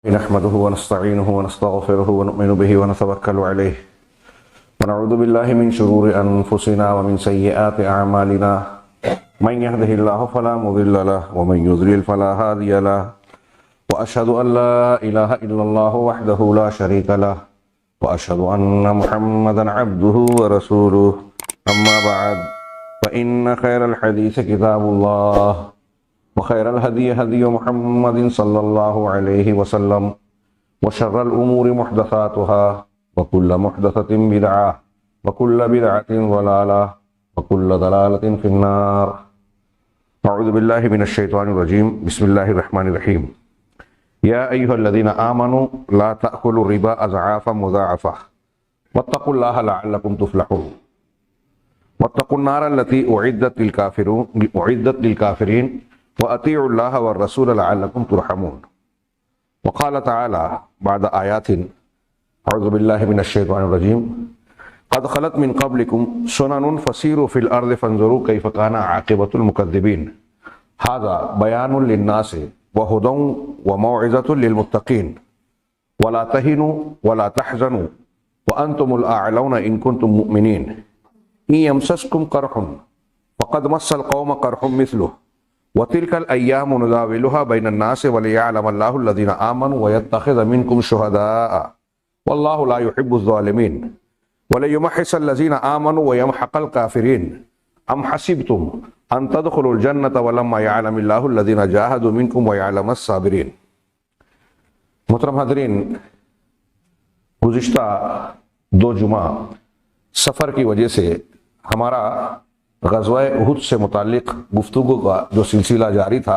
نحمده ونستعينه ونستغفره ونؤمن به ونتوكل عليه ونعوذ بالله من شرور أنفسنا ومن سيئات أعمالنا من يهده الله فلا مضل له ومن يضلل فلا هادي له وأشهد أن لا إله إلا الله وحده لا شريك له وأشهد أن محمدا عبده ورسوله أما بعد فإن خير الحديث كتاب الله وخير الهدي هدي محمد صلى الله عليه وسلم وشر الأمور محدثاتها وكل محدثة بدعة وكل بدعة ضلالة وكل ضلالة في النار. أعوذ بالله من الشيطان الرجيم. بسم الله الرحمن الرحيم. يا أيها الذين آمنوا لا تأكلوا الربا أضعافا مضاعفة واتقوا الله لعلكم تفلحون واتقوا النار التي أعدت للكافرين وأطيعوا الله والرسول لعلكم ترحمون. وقال تعالى بعد آيات أعوذ بالله من الشيطان الرجيم قد خلت من قبلكم سنن فسيروا في الأرض فانظروا كيف كان عاقبة المكذبين هذا بيان للناس وهدى وموعظة للمتقين ولا تهنوا ولا تحزنوا وأنتم الأعلون إن كنتم مؤمنين إن يمسسكم قرح فقد مس القوم قرح مثله وتلك الأيام نداولها بين الناس وليعلم الله الذين آمنوا ويتخذ منكم شهداء والله لا يحب الظالمين وليمحص الذين آمنوا ويمحق الكافرين أم حسبتم أن تدخلوا الجنة ولما يعلم الله الذين جاهدوا منكم ويعلم الصابرين. محترم حاضرین، گزشتہ 2 جمعہ سفر کی وجہ سے ہمارا غزوہ احد سے متعلق گفتگو کا جو سلسلہ جاری تھا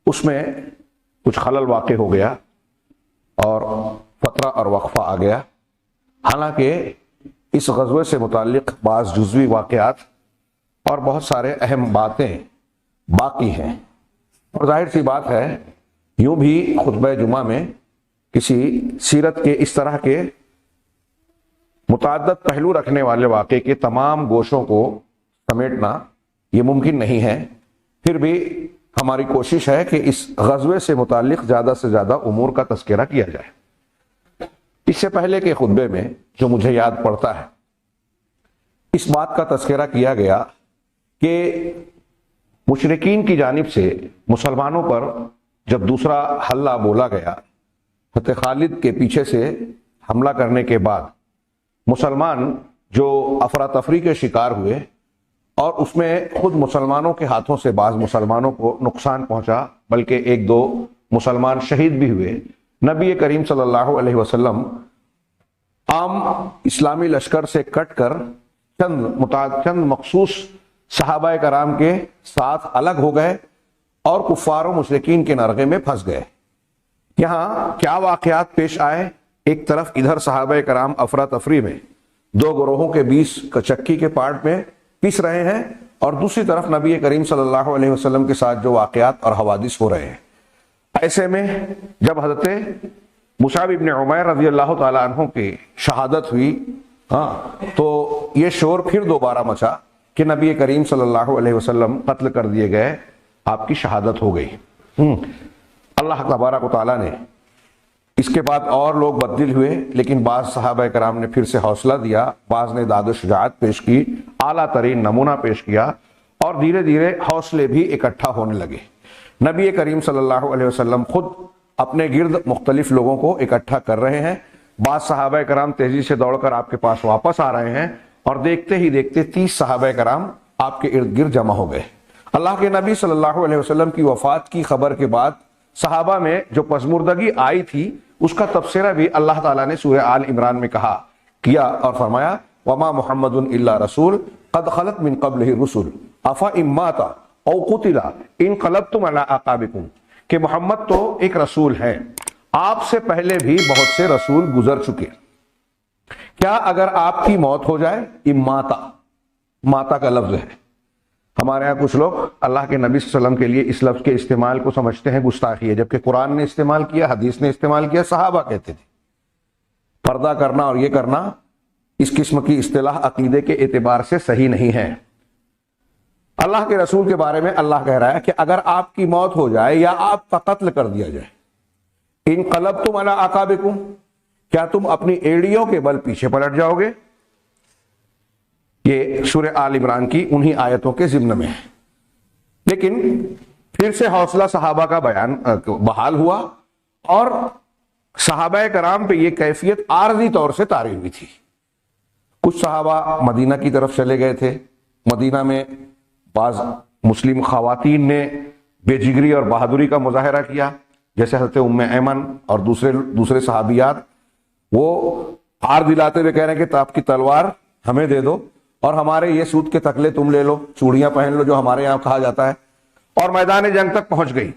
اس میں کچھ خلل واقع ہو گیا اور فترہ اور وقفہ آ گیا. حالانکہ اس غزوے سے متعلق بعض جزوی واقعات اور بہت سارے اہم باتیں باقی ہیں، اور ظاہر سی بات ہے یوں بھی خطبہ جمعہ میں کسی سیرت کے اس طرح کے متعدد پہلو رکھنے والے واقعے کے تمام گوشوں کو سمیٹنا یہ ممکن نہیں ہے. پھر بھی ہماری کوشش ہے کہ اس غزوے سے متعلق زیادہ سے زیادہ امور کا تذکرہ کیا جائے. اس سے پہلے کے خطبے میں جو مجھے یاد پڑتا ہے، اس بات کا تذکرہ کیا گیا کہ مشرکین کی جانب سے مسلمانوں پر جب دوسرا حملہ بولا گیا، فتح خالد کے پیچھے سے حملہ کرنے کے بعد مسلمان جو افراتفری کے شکار ہوئے اور اس میں خود مسلمانوں کے ہاتھوں سے بعض مسلمانوں کو نقصان پہنچا، بلکہ 1-2 مسلمان شہید بھی ہوئے. نبی کریم صلی اللہ علیہ وسلم عام اسلامی لشکر سے کٹ کر چند مخصوص صحابہ کرام کے ساتھ الگ ہو گئے اور کفار و مشرکین کے نرغے میں پھنس گئے. یہاں کیا واقعات پیش آئے؟ ایک طرف ادھر صحابہ کرام افراتفری میں 2 گروہوں کے 20 چکی کے پارٹ میں پیس رہے ہیں، اور دوسری طرف نبی کریم صلی اللہ علیہ وسلم کے ساتھ جو واقعات اور حوادث ہو رہے ہیں. ایسے میں جب حضرت مصعب ابن عمیر رضی اللہ تعالیٰ عنہ کی شہادت ہوئی تو یہ شور پھر دوبارہ مچا کہ نبی کریم صلی اللہ علیہ وسلم قتل کر دیے گئے، آپ کی شہادت ہو گئی. اللہ تبارک و تعالیٰ نے اس کے بعد اور لوگ بدل ہوئے، لیکن بعض صحابہ کرام نے پھر سے حوصلہ دیا، بعض نے داد و شجاعت پیش کی، اعلیٰ ترین نمونہ پیش کیا، اور دھیرے دھیرے حوصلے بھی اکٹھا ہونے لگے. نبی کریم صلی اللہ علیہ وسلم خود اپنے گرد مختلف لوگوں کو اکٹھا کر رہے ہیں. بعض صحابہ کرام تیزی سے دوڑ کر آپ کے پاس واپس آ رہے ہیں، اور دیکھتے ہی دیکھتے 30 صحابہ کرام آپ کے ارد گرد جمع ہو گئے. اللہ کے نبی صلی اللہ علیہ وسلم کی وفات کی خبر کے بعد صحابہ میں جو پژمردگی آئی تھی اس کا تبصرہ بھی اللہ تعالیٰ نے سورہ آل عمران میں کیا اور فرمایا وما محمد الا رسول قد خلت من قبلہ الرسل افإن مات او قتل انقلبتم علی اعقابکم، کہ محمد تو ایک رسول ہے، آپ سے پہلے بھی بہت سے رسول گزر چکے، کیا اگر آپ کی موت ہو جائے؟ ماتا کا لفظ ہے. ہمارے ہاں کچھ لوگ اللہ کے نبی صلی اللہ علیہ وسلم کے لیے اس لفظ کے استعمال کو سمجھتے ہیں گستاخی ہے، جبکہ قرآن نے استعمال کیا، حدیث نے استعمال کیا، صحابہ کہتے تھے. پردہ کرنا اور یہ کرنا اس قسم کی اصطلاح عقیدے کے اعتبار سے صحیح نہیں ہے. اللہ کے رسول کے بارے میں اللہ کہہ رہا ہے کہ اگر آپ کی موت ہو جائے یا آپ کا قتل کر دیا جائے، انقلبتم علی اعقابکم، کیا تم اپنی ایڑیوں کے بل پیچھے پلٹ جاؤ گے؟ یہ سورہ آل عمران کی انہی آیتوں کے ضمن میں ہے۔ لیکن پھر سے حوصلہ صحابہ کا بیان بحال ہوا، اور صحابہ کرام پہ یہ کیفیت عارضی طور سے طاری ہوئی تھی۔ کچھ صحابہ مدینہ کی طرف چلے گئے تھے، مدینہ میں بعض مسلم خواتین نے بے جگری اور بہادری کا مظاہرہ کیا، جیسے حضرت ام ایمن اور دوسرے صحابیات، وہ ہار دلاتے ہوئے کہہ رہے ہیں کہ آپ کی تلوار ہمیں دے دو اور ہمارے یہ سوت کے تکلے تم لے لو، چوڑیاں پہن لو جو ہمارے یہاں کہا جاتا ہے، اور میدان جنگ تک پہنچ گئی۔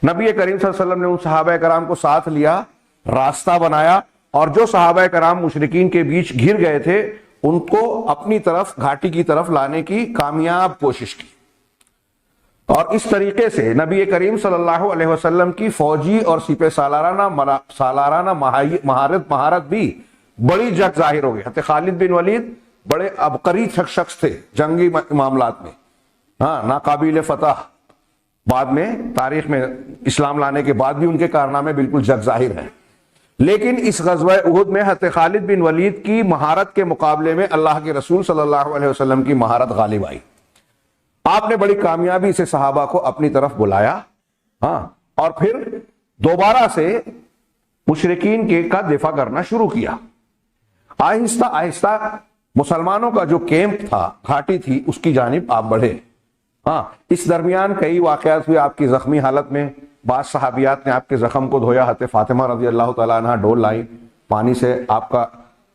نبی کریم صلی اللہ علیہ وسلم نے ان صحابہ کرام کو ساتھ لیا، راستہ بنایا، اور جو صحابہ کرام مشرکین کے بیچ گھر گئے تھے ان کو اپنی طرف گھاٹی کی طرف لانے کی کامیاب کوشش کی۔ اور اس طریقے سے نبی کریم صلی اللہ علیہ وسلم کی فوجی اور سپہ سالارانہ مہارت بھی بڑی جگ ظاہر ہو گئی۔ حضرت خالد بن ولید بڑے عبقری شخص تھے جنگی معاملات میں، ناقابل فتح، بعد میں تاریخ میں اسلام لانے کے بعد بھی ان کے کارنامے بالکل جگ ظاہر ہیں۔ لیکن اس غزوہ احد میں حضرت خالد بن ولید کی مہارت کے مقابلے میں اللہ کے رسول صلی اللہ علیہ وسلم کی مہارت غالب آئی۔ آپ نے بڑی کامیابی سے صحابہ کو اپنی طرف بلایا، اور پھر دوبارہ سے مشرکین کا دفاع کرنا شروع کیا۔ آہستہ آہستہ مسلمانوں کا جو کیمپ تھا، گھاٹی تھی، اس کی جانب آپ بڑھے۔ اس درمیان کئی واقعات ہوئے آپ کی زخمی حالت میں، بعض صحابیات نے آپ کے زخم کو دھویا، حضرت فاطمہ رضی اللہ تعالیٰ عنہ ڈول لائی، پانی سے آپ کا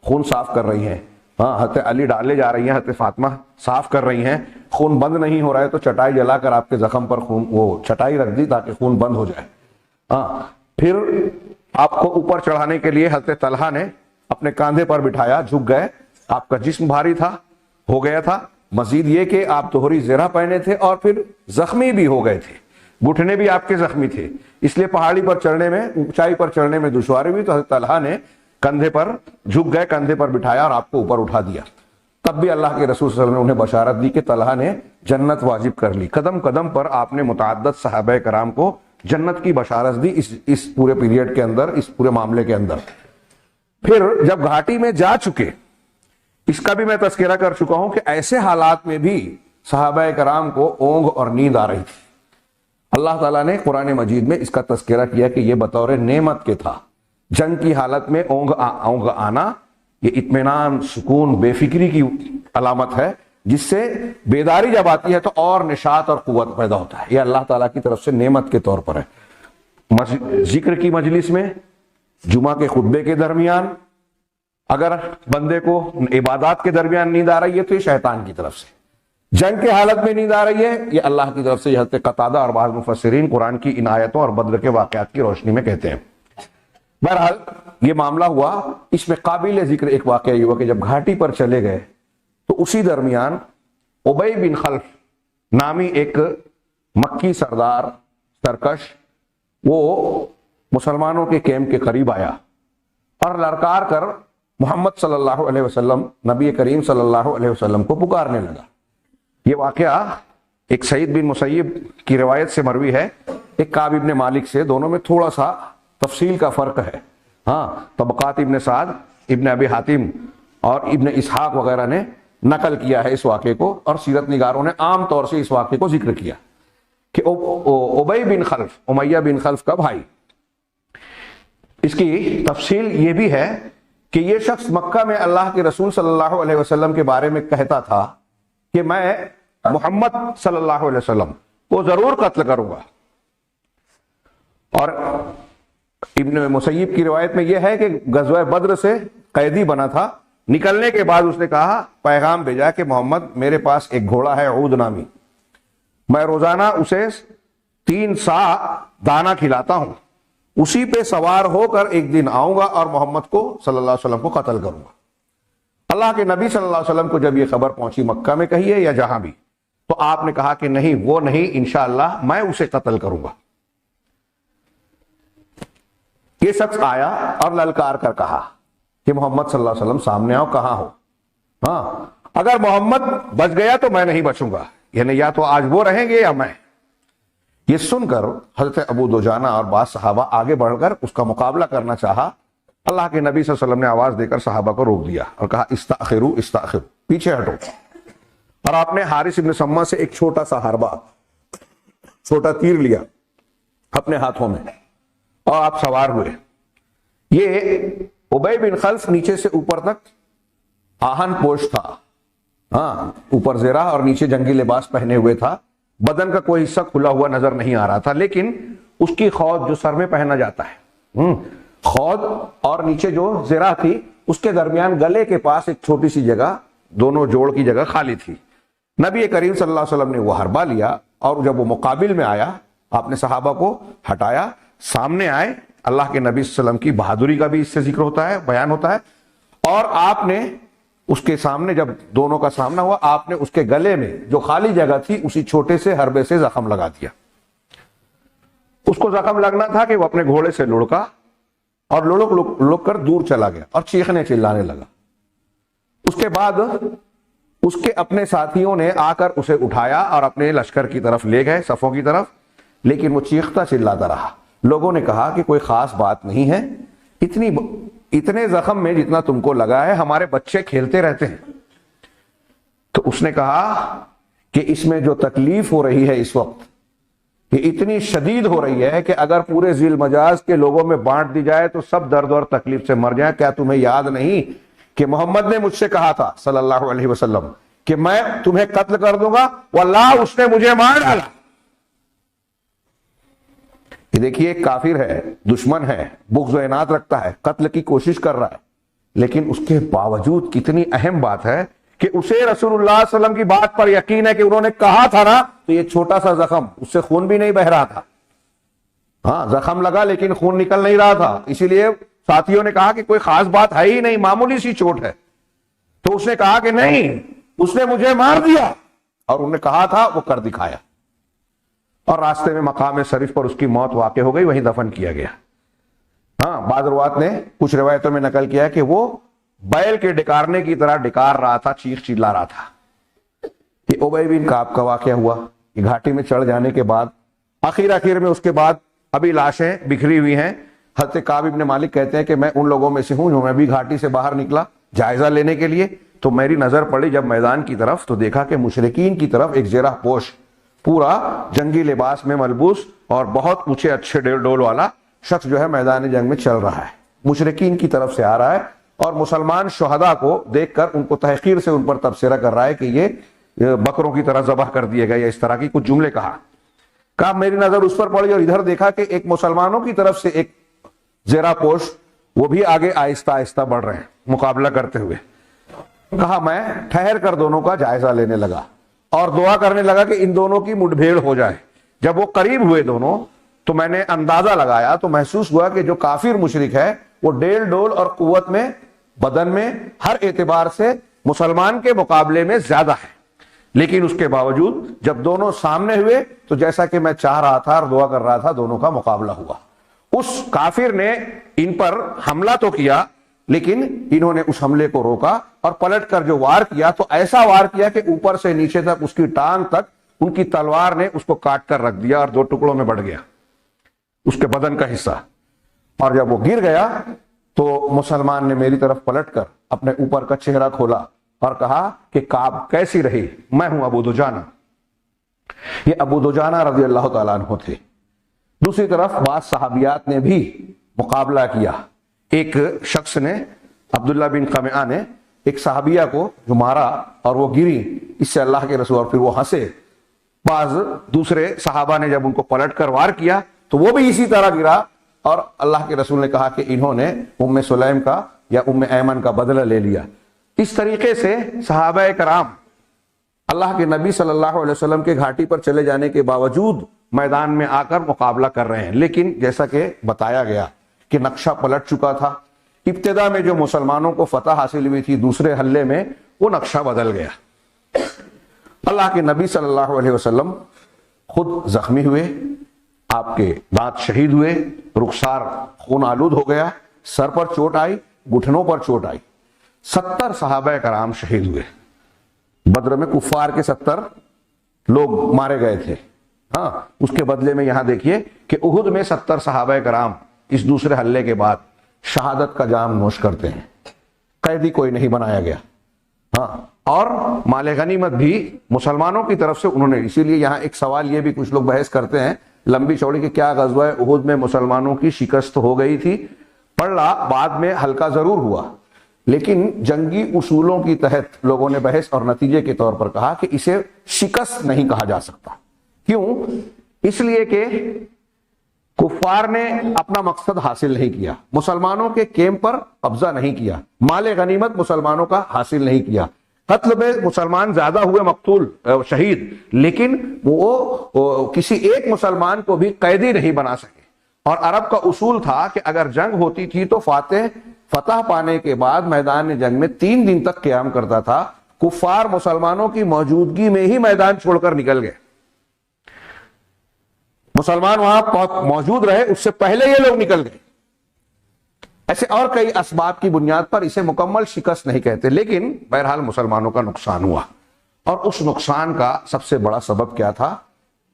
خون صاف کر رہی ہیں، حضرت علی ڈالے جا رہی ہیں، حضرت فاطمہ صاف کر رہی ہیں، خون بند نہیں ہو رہا ہے تو چٹائی جلا کر آپ کے زخم پر چٹائی رکھ دی تاکہ خون بند ہو جائے۔ پھر آپ کو اوپر چڑھانے کے لیے حضرت طلحہ نے اپنے کاندھے پر بٹھایا، جھک گئے، آپ کا جسم بھاری تھا، ہو گیا تھا، مزید یہ کہ آپ دوہری زرہ پہنے تھے اور پھر زخمی بھی ہو گئے تھے، گھٹنے بھی آپ کے زخمی تھے، اس لیے پہاڑی پر چڑھنے میں، اونچائی پر چڑھنے میں دشواری ہوئی، تو حضرت طلحہ نے کندھے پر جھک گئے، کندھے پر بٹھایا اور آپ کو اوپر اٹھا دیا۔ تب بھی اللہ کے رسول صلی اللہ علیہ وسلم نے انہیں بشارت دی کہ طلحہ نے جنت واجب کر لی۔ قدم قدم پر آپ نے متعدد صحابہ کرام کو جنت کی بشارت دی اس پورے پیریڈ کے اندر، اس پورے معاملے کے اندر۔ پھر جب گھاٹی میں جا چکے، اس کا بھی میں تذکرہ کر چکا ہوں کہ ایسے حالات میں بھی صحابہ کرام کو اونگ اور نیند آ رہی تھی۔ اللہ تعالیٰ نے قرآن مجید میں اس کا تذکرہ کیا کہ یہ بطور نعمت کے تھا۔ جنگ کی حالت میں اونگ آنا یہ اطمینان، سکون، بے فکری کی علامت ہے، جس سے بیداری جب آتی ہے تو اور نشاط اور قوت پیدا ہوتا ہے۔ یہ اللہ تعالیٰ کی طرف سے نعمت کے طور پر ہے۔ ذکر کی مجلس میں، جمعہ کے خطبے کے درمیان اگر بندے کو عبادات کے درمیان نیند آ رہی ہے تو یہ شیطان کی طرف سے، جنگ کے حالت میں نیند آ رہی ہے یہ اللہ کی طرف سے۔ یہ حضرت قتادہ اور بعض مفسرین قرآن کی ان آیتوں اور بدر کے واقعات کی روشنی میں کہتے ہیں۔ بہرحال یہ معاملہ ہوا، اس میں قابل ذکر ایک واقعہ یہ ہوا کہ جب گھاٹی پر چلے گئے تو اسی درمیان ابی بن خلف نامی ایک مکی سردار سرکش، وہ مسلمانوں کے کیمپ کے قریب آیا اور للکار کر محمد صلی اللہ علیہ وسلم، نبی کریم صلی اللہ علیہ وسلم کو پکارنے لگا۔ یہ واقعہ ایک سعید بن مسیب کی روایت سے مروی ہے، ایک کعب ابن مالک سے، دونوں میں تھوڑا سا تفصیل کا فرق ہے۔ طبقات ابن سعد، ابن ابی حاتم اور ابن اسحاق وغیرہ نے نقل کیا ہے اس واقعے کو، اور سیرت نگاروں نے عام طور سے اس واقعے کو ذکر کیا کہ ابی بن خلف، امیہ بن خلف کا بھائی، اس کی تفصیل یہ بھی ہے کہ یہ شخص مکہ میں اللہ کے رسول صلی اللہ علیہ وسلم کے بارے میں کہتا تھا کہ میں محمد صلی اللہ علیہ وسلم کو ضرور قتل کروں گا۔ اور ابن مسیب کی روایت میں یہ ہے کہ غزوہ بدر سے قیدی بنا تھا، نکلنے کے بعد اس نے کہا، پیغام بھیجا کہ محمد میرے پاس ایک گھوڑا ہے عود نامی، میں روزانہ اسے 3 سا دانہ کھلاتا ہوں، اسی پہ سوار ہو کر ایک دن آؤں گا اور محمد کو صلی اللہ علیہ وسلم کو قتل کروں گا۔ اللہ کے نبی صلی اللہ علیہ وسلم کو جب یہ خبر پہنچی، مکہ میں کہیے یا جہاں بھی، تو آپ نے کہا کہ نہیں، وہ نہیں، انشاءاللہ میں اسے قتل کروں گا۔ یہ شخص آیا اور للکار کر کہا کہ محمد صلی اللہ علیہ وسلم سامنے آؤ، کہاں ہو؟ اگر محمد بچ گیا تو میں نہیں بچوں گا، یعنی یا تو آج وہ رہیں گے یا میں۔ یہ سن کر حضرت ابو دجانہ اور بعض صحابہ آگے بڑھ کر اس کا مقابلہ کرنا چاہا. اللہ کے نبی صلی اللہ علیہ وسلم نے آواز دے کر صحابہ کو روک دیا اور کہا استاخروا استاخروا، پیچھے ہٹو. اور آپ نے حارث ابن سما سے ایک چھوٹا سا حربہ، چھوٹا تیر لیا اپنے ہاتھوں میں اور آپ سوار ہوئے. یہ ابی بن خلف نیچے سے اوپر تک آہن پوش تھا، ہاں اوپر زیرہ اور نیچے جنگی لباس پہنے ہوئے تھا. بدن کا کوئی حصہ کھلا ہوا نظر نہیں آ رہا تھا، لیکن اس کی خود جو سر میں پہنا جاتا ہے، خود اور نیچے جو زرہ تھی اس کے درمیان گلے کے پاس ایک چھوٹی سی جگہ، دونوں جوڑ کی جگہ خالی تھی. نبی کریم صلی اللہ علیہ وسلم نے وہ حربہ لیا اور جب وہ مقابل میں آیا آپ نے صحابہ کو ہٹایا، سامنے آئے. اللہ کے نبی صلی اللہ علیہ وسلم کی بہادری کا بھی اس سے ذکر ہوتا ہے، بیان ہوتا ہے. اور آپ نے اس کے سامنے جب دونوں کا سامنا ہوا، آپ نے اس کے گلے میں جو خالی جگہ تھی اسی چھوٹے سے حربے سے زخم لگا دیا. اس کو زخم لگنا تھا کہ وہ اپنے گھوڑے سے لڑکا اور لڑک کر دور چلا گیا اور چیخنے چلانے لگا. اس کے بعد اس کے اپنے ساتھیوں نے آ کر اسے اٹھایا اور اپنے لشکر کی طرف لے گئے، صفوں کی طرف، لیکن وہ چیختا چلاتا رہا. لوگوں نے کہا کہ کوئی خاص بات نہیں ہے، اتنے زخم میں جتنا تم کو لگا ہے ہمارے بچے کھیلتے رہتے ہیں. تو اس نے کہا کہ اس میں جو تکلیف ہو رہی ہے اس وقت یہ اتنی شدید ہو رہی ہے کہ اگر پورے ذیل مجاز کے لوگوں میں بانٹ دی جائے تو سب درد اور تکلیف سے مر جائیں. کیا تمہیں یاد نہیں کہ محمد نے مجھ سے کہا تھا صلی اللہ علیہ وسلم کہ میں تمہیں قتل کر دوں گا، واللہ اس نے مجھے مار ڈالا. یہ دیکھیے ایک کافر ہے، دشمن ہے، بغض و عناد رکھتا ہے، قتل کی کوشش کر رہا ہے، لیکن اس کے باوجود کتنی اہم بات ہے کہ اسے رسول اللہ صلی اللہ علیہ وسلم کی بات پر یقین ہے کہ انہوں نے کہا تھا نا. تو یہ چھوٹا سا زخم، اس سے خون بھی نہیں بہ رہا تھا، ہاں زخم لگا لیکن خون نکل نہیں رہا تھا. اسی لیے ساتھیوں نے کہا کہ کوئی خاص بات ہے ہی نہیں، معمولی سی چوٹ ہے. تو اس نے کہا کہ نہیں، اس نے مجھے مار دیا، اور انہوں نے کہا تھا وہ کر دکھایا. اور راستے میں مقام شریف پر اس کی موت واقع ہو گئی، وہیں دفن کیا گیا. ہاں بعض روایت نے کچھ روایتوں میں نقل کیا کہ وہ بیل کے ڈکارنے کی طرح ڈکار رہا تھا، چیخ چلا رہا تھا. یہ ابی بن کعب کا واقعہ ہوا. یہ گھاٹی میں چڑھ جانے کے بعد آخر میں اس کے بعد ابھی لاشیں بکھری ہوئی ہیں. حضرت کعب ابن مالک کہتے ہیں کہ میں ان لوگوں میں سے ہوں جو میں بھی گھاٹی سے باہر نکلا جائزہ لینے کے لیے. تو میری نظر پڑی جب میدان کی طرف تو دیکھا کہ مشرکین کی طرف ایک زرہ پوش، پورا جنگی لباس میں ملبوس اور بہت اونچے اچھے ڈول والا شخص جو ہے میدان جنگ میں چل رہا ہے، مشرکین کی طرف سے آ رہا ہے اور مسلمان شہداء کو دیکھ کر ان کو تحقیر سے ان پر تبصرہ کر رہا ہے کہ یہ بکروں کی طرح ذبح کر دیے گئے، یا اس طرح کی کچھ جملے کہا میری نظر اس پر پڑی اور ادھر دیکھا کہ ایک مسلمانوں کی طرف سے ایک زیرہ پوش، وہ بھی آگے آہستہ آہستہ بڑھ رہے ہیں مقابلہ کرتے ہوئے. کہا میں ٹھہر کر دونوں کا جائزہ لینے لگا اور دعا کرنے لگا کہ ان دونوں کی مٹ بھیڑ ہو جائے. جب وہ قریب ہوئے دونوں تو میں نے اندازہ لگایا تو محسوس ہوا کہ جو کافر مشرک ہے وہ ڈیل ڈول اور قوت میں، بدن میں، ہر اعتبار سے مسلمان کے مقابلے میں زیادہ ہے. لیکن اس کے باوجود جب دونوں سامنے ہوئے تو جیسا کہ میں چاہ رہا تھا اور دعا کر رہا تھا دونوں کا مقابلہ ہوا. اس کافر نے ان پر حملہ تو کیا لیکن انہوں نے اس حملے کو روکا اور پلٹ کر جو وار کیا تو ایسا وار کیا کہ اوپر سے نیچے تک اس کی ٹانگ تک ان کی تلوار نے اس کو کاٹ کر رکھ دیا اور 2 ٹکڑوں میں بڑھ گیا اس کے بدن کا حصہ. اور جب وہ گر گیا تو مسلمان نے میری طرف پلٹ کر اپنے اوپر کا چہرہ کھولا اور کہا کہ کعب کیسی رہی؟ میں ہوں ابو دجانہ. یہ ابو دجانہ رضی اللہ تعالیٰ عنہ تھے. دوسری طرف بعض صحابیات نے بھی مقابلہ کیا. ایک شخص نے، عبداللہ بن قمعہ نے ایک صحابیہ کو جو مارا اور وہ گری، اس سے اللہ کے رسول اور پھر وہ ہنسے. بعض دوسرے صحابہ نے جب ان کو پلٹ کر وار کیا تو وہ بھی اسی طرح گرا اور اللہ کے رسول نے کہا کہ انہوں نے ام سلیم کا یا ام ایمن کا بدلہ لے لیا. اس طریقے سے صحابہ کرام اللہ کے نبی صلی اللہ علیہ وسلم کے گھاٹی پر چلے جانے کے باوجود میدان میں آ کر مقابلہ کر رہے ہیں. لیکن جیسا کہ بتایا گیا کہ نقشہ پلٹ چکا تھا. ابتدا میں جو مسلمانوں کو فتح حاصل ہوئی تھی دوسرے حملے میں وہ نقشہ بدل گیا. اللہ کے نبی صلی اللہ علیہ وسلم خود زخمی ہوئے، آپ کے دانت شہید ہوئے، رخسار خون آلود ہو گیا، سر پر چوٹ آئی، گھٹنوں پر چوٹ آئی. 70 صحابہ کرام شہید ہوئے. بدر میں کفار کے 70 لوگ مارے گئے تھے. ہاں اس کے بدلے میں یہاں دیکھیے کہ احد میں 70 صحابہ کرام اس دوسرے حملے کے بعد شہادت کا جام نوش کرتے ہیں، قیدی کوئی نہیں بنایا گیا، ہاں، اور مال غنیمت بھی مسلمانوں کی طرف سے انہوں نے، اسی لیے یہاں ایک سوال یہ بھی کچھ لوگ بحث کرتے ہیں لمبی چوڑی کہ کیا غزوہ احد میں مسلمانوں کی شکست ہو گئی تھی؟ پڑھا بعد میں ہلکا ضرور ہوا، لیکن جنگی اصولوں کی تحت لوگوں نے بحث اور نتیجے کے طور پر کہا کہ اسے شکست نہیں کہا جا سکتا۔ کیوں؟ اس لیے کہ کفار نے اپنا مقصد حاصل نہیں کیا، مسلمانوں کے کیمپ پر قبضہ نہیں کیا، مال غنیمت مسلمانوں کا حاصل نہیں کیا، قتل میں مسلمان زیادہ ہوئے مقتول شہید، لیکن وہ کسی ایک مسلمان کو بھی قیدی نہیں بنا سکے۔ اور عرب کا اصول تھا کہ اگر جنگ ہوتی تھی تو فتح پانے کے بعد میدان جنگ میں 3 دن تک قیام کرتا تھا، کفار مسلمانوں کی موجودگی میں ہی میدان چھوڑ کر نکل گئے، مسلمان وہاں موجود رہے اس سے پہلے یہ لوگ نکل گئے۔ ایسے اور کئی اسباب کی بنیاد پر اسے مکمل شکست نہیں کہتے، لیکن بہرحال مسلمانوں کا نقصان ہوا، اور اس نقصان کا سب سے بڑا سبب کیا تھا؟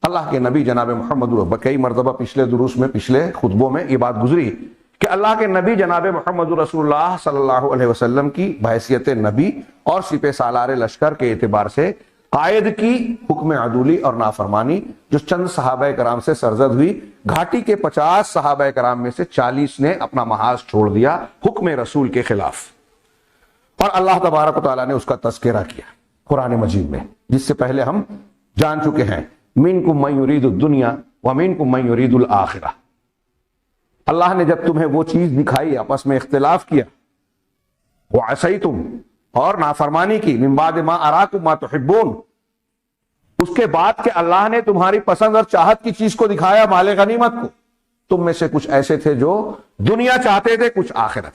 اللہ کے نبی جناب محمد، کئی مرتبہ پچھلے دروس میں پچھلے خطبوں میں یہ بات گزری کہ اللہ کے نبی جناب محمد رسول اللہ صلی اللہ علیہ وسلم کی بحیثیت نبی اور سپہ سالار لشکر کے اعتبار سے قائد کی حکم عدولی اور نافرمانی جو چند صحابہ کرام سے سرزد ہوئی، گھاٹی کے 50 صحابہ کرام میں سے 40 نے اپنا محاذ چھوڑ دیا حکم رسول کے خلاف، اور اللہ تبارک و تعالیٰ نے اس کا تذکرہ کیا قرآن مجید میں، جس سے پہلے ہم جان چکے ہیں منکم من یرید الدنیا ومنکم من یرید الآخرہ۔ اللہ نے جب تمہیں وہ چیز دکھائی، آپس میں اختلاف کیا، وعصیتم، اور نافرمانی کی، من بعد ما اراکم ما تحبون، اس کے بعد کہ اللہ نے تمہاری پسند اور چاہت کی چیز کو دکھایا، مال غنیمت کو، تم میں سے کچھ ایسے تھے جو دنیا چاہتے تھے، کچھ آخرت۔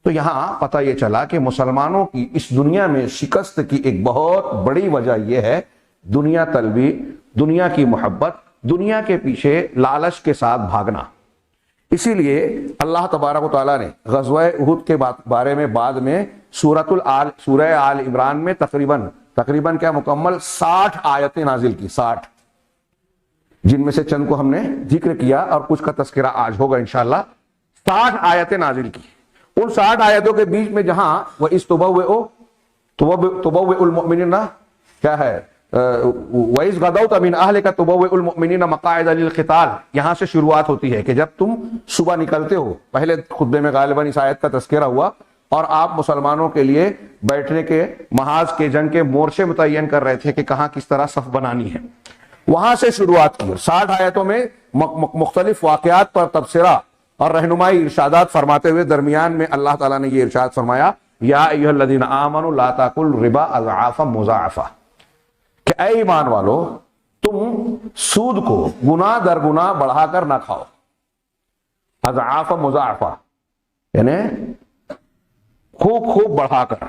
تو یہاں پتہ یہ چلا کہ مسلمانوں کی اس دنیا میں شکست کی ایک بہت بڑی وجہ یہ ہے دنیا طلبی، دنیا کی محبت، دنیا کے پیچھے لالچ کے ساتھ بھاگنا۔ اسی لیے اللہ تبارک و تعالیٰ نے غزوہ احد کے بارے میں بعد میں سورہ آل عمران میں تقریباً کیا مکمل 60 آیتیں نازل کی، 60، جن میں سے چند کو ہم نے ذکر کیا اور کچھ کا تذکرہ آج ہوگا انشاءاللہ۔ 60 آیتیں نازل کی، ان 60 آیتوں کے بیچ میں جہاں وَإِذْ تُبَوِّئُ الْمُؤْمِنِينَ کیا ہے، وَإِذْ غَدَوْتَ مِنْ أَهْلِكَ تُبَوِّئُ الْمُؤْمِنِينَ مَقَاعِدَ لِلْقِتَالِ، یہاں سے شروعات ہوتی ہے کہ جب تم صبح نکلتے ہو، پہلے خطبے میں غالباً اس آیت کا تذکرہ ہوا، اور آپ مسلمانوں کے لیے بیٹھنے کے محاذ کے جنگ کے مورچے متعین کر رہے تھے کہ کہاں کس طرح صف بنانی ہے، وہاں سے شروعات کی۔ 60 آیتوں میں مختلف واقعات پر تبصرہ اور رہنمائی ارشادات فرماتے ہوئے درمیان میں اللہ تعالیٰ نے یہ ارشاد فرمایا، یا ایھا الذین آمنوا لا تاکلوا الربا اضعافا مضاعفا، کہ اے ایمان والو تم سود کو گناہ در گناہ بڑھا کر نہ کھاؤ، اضعافا مضاعفا یعنی خوب بڑھا کر،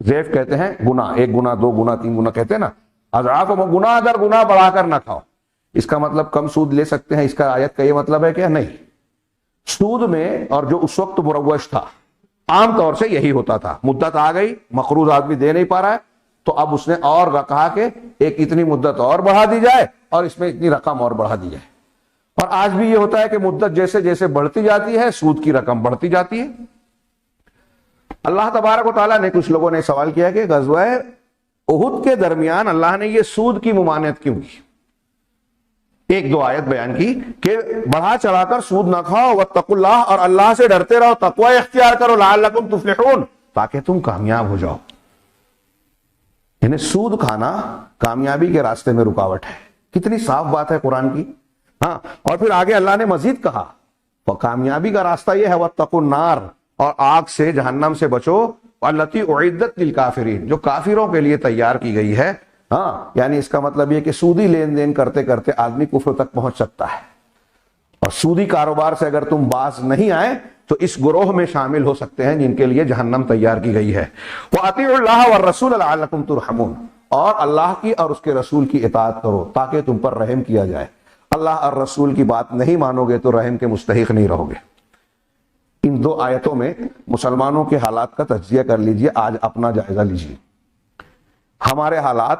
ضعف کہتے ہیں گناہ، 1 گنا 2 گنا 3 گنا کہتے ہیں نا، اضعافا گناہ در گناہ بڑھا کر نہ کھاؤ۔ اس کا مطلب کم سود لے سکتے ہیں، اس کا آیت کا یہ مطلب ہے کہ نہیں؟ سود میں، اور جو اس وقت مروج تھا، عام طور سے یہی ہوتا تھا، مدت آ گئی، مقروض آدمی دے نہیں پا رہا ہے، تو اب اس نے اور کہا کہ ایک اتنی مدت اور بڑھا دی جائے اور اس میں اتنی رقم اور بڑھا دی جائے۔ اور آج بھی یہ ہوتا ہے کہ مدت جیسے جیسے بڑھتی جاتی ہے سود کی رقم بڑھتی جاتی ہے۔ اللہ تبارک و تعالیٰ نے، کچھ لوگوں نے سوال کیا کہ غزوہ احد کے درمیان اللہ نے یہ سود کی ممانعت کیوں کی؟ 1-2 آیت بیان کی کہ بڑھا چڑھا کر سود نہ کھاؤ، واتقوا اللہ، اور اللہ سے ڈرتے رہو، تقوی اختیار کرو، لعلکم تفلحون، تاکہ تم کامیاب ہو جاؤ۔ یعنی سود کھانا کامیابی کے راستے میں رکاوٹ ہے۔ کتنی صاف بات ہے قرآن کی۔ ہاں، اور پھر آگے اللہ نے مزید کہا، کامیابی کا راستہ یہ ہے واتقوا النار، اور آگ سے، جہنم سے بچو، التی اعدت للکافرین، جو کافروں کے لیے تیار کی گئی ہے۔ ہاں، یعنی اس کا مطلب یہ کہ سودی لین دین کرتے کرتے آدمی کفر تک پہنچ سکتا ہے، اور سودی کاروبار سے اگر تم باز نہیں آئے تو اس گروہ میں شامل ہو سکتے ہیں جن کے لیے جہنم تیار کی گئی ہے۔ وَأَطِيعُوا اللَّهَ وَالرَّسُولَ لَعَلَّكُمْ تُرْحَمُونَ، اور اللہ کی اور اس کے رسول کی اطاعت کرو تاکہ تم پر رحم کیا جائے۔ اللہ اور رسول کی بات نہیں مانو گے تو رحم کے مستحق نہیں رہو گے۔ ان 2 آیتوں میں مسلمانوں کے حالات کا تجزیہ کر لیجئے، آج اپنا جائزہ لیجئے۔ ہمارے حالات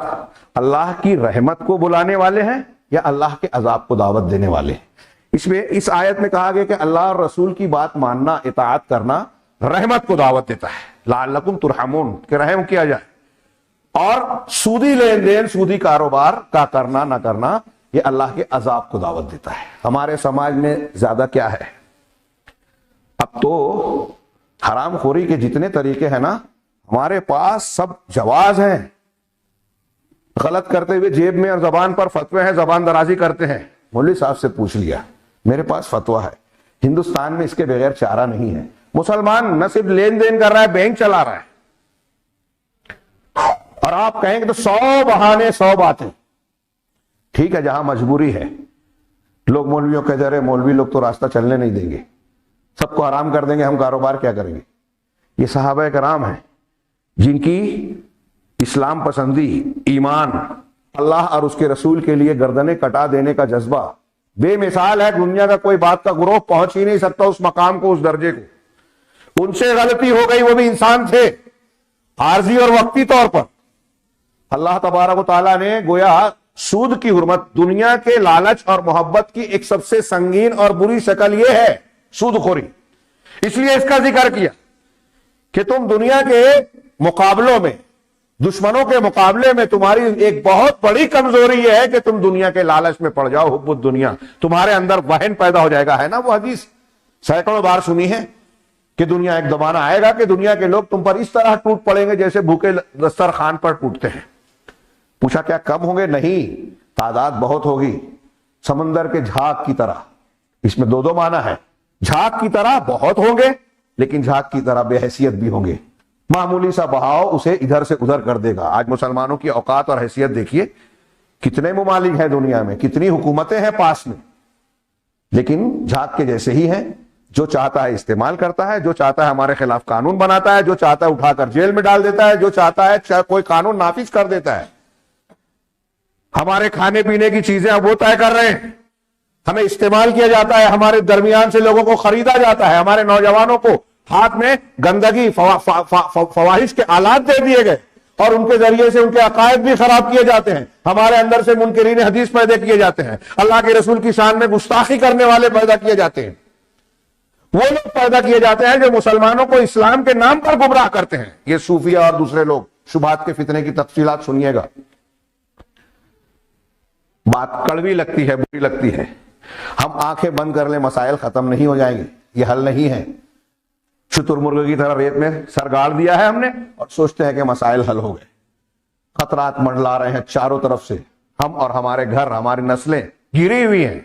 اللہ کی رحمت کو بلانے والے ہیں یا اللہ کے عذاب کو دعوت دینے والے ہیں؟ اس میں اس آیت میں کہا گیا کہ اللہ اور رسول کی بات ماننا، اطاعت کرنا رحمت کو دعوت دیتا ہے، لعلکم ترحمون، کہ رحم کیا جائے، اور سودی لین دین، سودی کاروبار کا کرنا نہ کرنا یہ اللہ کے عذاب کو دعوت دیتا ہے۔ ہمارے سماج میں زیادہ کیا ہے، اب تو حرام خوری کے جتنے طریقے ہیں نا ہمارے پاس سب جواز ہیں، غلط کرتے ہوئے جیب میں اور زبان پر فتوے ہیں، زبان درازی کرتے ہیں، مولوی صاحب سے پوچھ لیا، میرے پاس فتویٰ ہے، ہندوستان میں اس کے بغیر چارہ نہیں ہے۔ مسلمان نہ صرف لین دین کر رہا ہے، بینک چلا رہا ہے، اور آپ کہیں گے تو 100 بہانے 100 باتیں، ٹھیک ہے جہاں مجبوری ہے، لوگ مولویوں کے ذریعے، مولوی لوگ تو راستہ چلنے نہیں دیں گے، سب کو حرام کر دیں گے، ہم کاروبار کیا کریں گے؟ یہ صحابہ کرام ہیں جن کی اسلام پسندی، ایمان، اللہ اور اس کے رسول کے لیے گردنیں کٹا دینے کا جذبہ بے مثال ہے۔ دنیا کا کوئی بات کا گروہ پہنچ ہی نہیں سکتا اس مقام کو، اس درجے کو۔ ان سے غلطی ہو گئی، وہ بھی انسان تھے، عارضی اور وقتی طور پر۔ اللہ تبارک و تعالیٰ نے گویا سود کی حرمت، دنیا کے لالچ اور محبت کی ایک سب سے سنگین اور بری شکل یہ ہے سود خوری، اس لیے اس کا ذکر کیا کہ تم دنیا کے مقابلوں میں، دشمنوں کے مقابلے میں تمہاری ایک بہت بڑی کمزوری یہ ہے کہ تم دنیا کے لالچ میں پڑ جاؤ، حب الدنیا، تمہارے اندر وہن پیدا ہو جائے گا۔ ہے نا وہ حدیث سینکڑوں بار سنی ہے کہ دنیا ایک زمانہ آئے گا کہ دنیا کے لوگ تم پر اس طرح ٹوٹ پڑیں گے جیسے بھوکے دسترخوان پر ٹوٹتے ہیں۔ پوچھا کیا کم ہوں گے؟ نہیں، تعداد بہت ہوگی، سمندر کے جھاگ کی طرح۔ اس میں دو معنی ہے، جھاگ کی طرح بہت ہوں گے، لیکن جھاگ کی طرح بے حیثیت بھی ہوں گے، معمولی سا بہاؤ اسے ادھر سے ادھر کر دے گا۔ آج مسلمانوں کی اوقات اور حیثیت دیکھیے، کتنے ممالک ہیں دنیا میں، کتنی حکومتیں ہیں پاس میں، لیکن جھاگ کے جیسے ہی ہیں، جو چاہتا ہے استعمال کرتا ہے، جو چاہتا ہے ہمارے خلاف قانون بناتا ہے، جو چاہتا ہے اٹھا کر جیل میں ڈال دیتا ہے، جو چاہتا ہے کوئی قانون نافذ کر دیتا ہے۔ ہمارے کھانے پینے کی چیزیں اب وہ طے کر رہے ہیں، ہمیں استعمال کیا جاتا ہے، ہمارے درمیان سے لوگوں کو خریدا جاتا ہے، ہمارے نوجوانوں کو ہاتھ میں گندگی، فواحش کے آلات دے دیے گئے، اور ان کے ذریعے سے ان کے عقائد بھی خراب کیے جاتے ہیں، ہمارے اندر سے منکرین حدیث پیدا کیے جاتے ہیں، اللہ کے رسول کی شان میں گستاخی کرنے والے پیدا کیے جاتے ہیں، وہ لوگ پیدا کیے جاتے ہیں جو مسلمانوں کو اسلام کے نام پر گمراہ کرتے ہیں۔ یہ صوفیہ اور دوسرے لوگ، شبہات کے فتنے کی تفصیلات سنیے گا، بات کڑوی لگتی ہے، بری لگتی ہے۔ ہم آنکھیں بند کر لیں مسائل ختم نہیں ہو جائیں گے، یہ حل نہیں ہے۔ شتر مرغ کی طرح ریت میں سر گاڑ دیا ہے ہم نے اور سوچتے ہیں کہ مسائل حل ہو گئے۔ خطرات منڈلا رہے ہیں چاروں طرف سے، ہم اور ہمارے گھر، ہماری نسلیں گری ہوئی ہیں،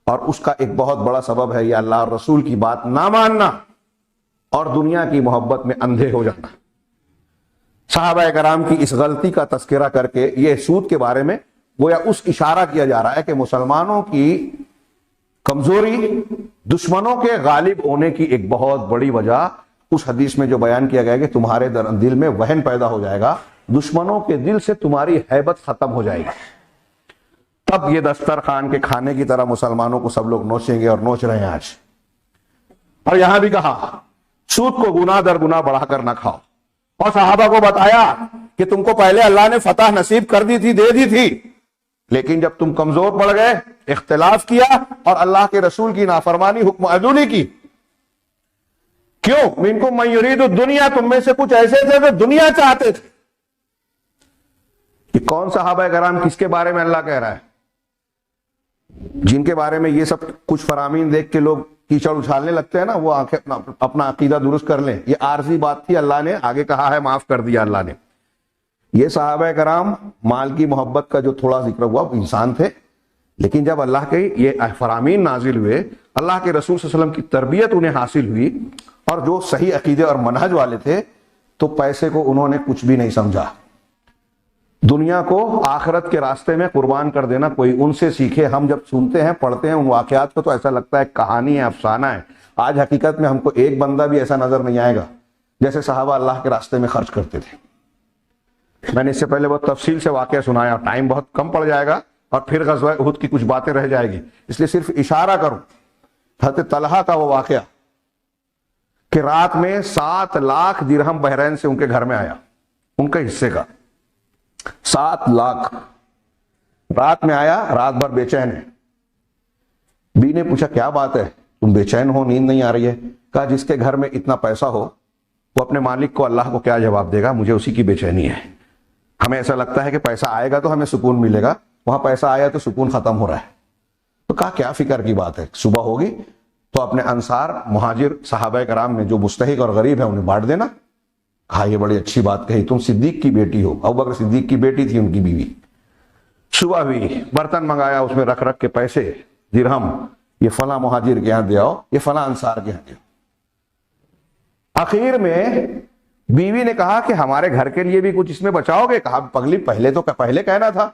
اور اس کا ایک بہت بڑا سبب ہے یہ اللہ اور رسول کی بات نہ ماننا اور دنیا کی محبت میں اندھے ہو جانا۔ صحابہ کرام کی اس غلطی کا تذکرہ کر کے یہ سود کے بارے میں گویا اس اشارہ کیا جا رہا ہے کہ مسلمانوں کی کمزوری، دشمنوں کے غالب ہونے کی ایک بہت بڑی وجہ اس حدیث میں جو بیان کیا گیا کہ تمہارے دل میں وہن پیدا ہو جائے گا، دشمنوں کے دل سے تمہاری ہیبت ختم ہو جائے گی، تب یہ دسترخوان کے کھانے کی طرح مسلمانوں کو سب لوگ نوچیں گے، اور نوچ رہے ہیں آج۔ اور یہاں بھی کہا سود کو گناہ در گناہ بڑھا کر نہ کھاؤ، اور صحابہ کو بتایا کہ تم کو پہلے اللہ نے فتح نصیب کر دی تھی، دے دی تھی، لیکن جب تم کمزور پڑ گئے، اختلاف کیا اور اللہ کے رسول کی نافرمانی، حکم عدولی کی۔ کیوں؟ منکم من یرید الدنیا، تم میں سے کچھ ایسے تھے جو دنیا چاہتے تھے۔ یہ کون صحابہ کرام کس کے بارے میں اللہ کہہ رہا ہے؟ جن کے بارے میں یہ سب کچھ فرامین دیکھ کے لوگ کیچڑ اچھالنے لگتے ہیں نا، وہ آنکھیں اپنا عقیدہ درست کر لیں، یہ عارضی بات تھی، اللہ نے آگے کہا ہے، معاف کر دیا اللہ نے۔ یہ صحابہ کرام مال کی محبت کا جو تھوڑا ذکر ہوا، وہ انسان تھے، لیکن جب اللہ کے یہ فرامین نازل ہوئے، اللہ کے رسول صلی اللہ علیہ وسلم کی تربیت انہیں حاصل ہوئی، اور جو صحیح عقیدے اور منہج والے تھے، تو پیسے کو انہوں نے کچھ بھی نہیں سمجھا، دنیا کو آخرت کے راستے میں قربان کر دینا کوئی ان سے سیکھے۔ ہم جب سنتے ہیں، پڑھتے ہیں ان واقعات کو، تو ایسا لگتا ہے کہانی ہے، افسانہ ہے۔ آج حقیقت میں ہم کو ایک بندہ بھی ایسا نظر نہیں آئے گا جیسے صحابہ اللہ کے راستے میں خرچ کرتے تھے۔ میں نے اس سے پہلے بہت تفصیل سے واقعہ سنایا، ٹائم بہت کم پڑ جائے گا اور پھر غزوہ احد کی کچھ باتیں رہ جائے گی، اس لیے صرف اشارہ کروں۔ حضرت طلحہ کا وہ واقعہ کہ رات میں 7 لاکھ درہم بحرین سے ان کے گھر میں آیا، ان کے حصے کا 7 لاکھ۔ رات میں آیا, رات بھر بے چین ہے. بی نے پوچھا کیا بات ہے, تم بے چین ہو, نیند نہیں آ رہی ہے؟ کہا جس کے گھر میں اتنا پیسہ ہو وہ اپنے مالک کو, اللہ کو کیا جواب دے گا؟ مجھے اسی کی بے چینی ہے. ہمیں ایسا لگتا ہے کہ پیسہ آئے گا تو ہمیں سکون ملے گا, وہاں پیسہ آیا تو سکون ختم ہو رہا ہے. تو کہا کیا فکر کی بات ہے, صبح ہوگی تو اپنے انصار مہاجر صحابہ کرام میں جو مستحق اور غریب ہیں انہیں بانٹ دینا. کہا یہ بڑی اچھی بات کہی, تم صدیق کی بیٹی ہو, ابوبکر صدیق کی بیٹی تھی ان کی بیوی. صبح ہوئی, برتن منگایا, اس میں رکھ رکھ کے پیسے, درہم, یہ فلاں مہاجر کے یہاں دے آؤ, یہ فلاں انصار کے یہاں دے آؤ. آخر میں بیوی نے کہا کہ ہمارے گھر کے لیے بھی کچھ اس میں بچاؤ گے؟ کہا پگلی پہلے کہنا تھا.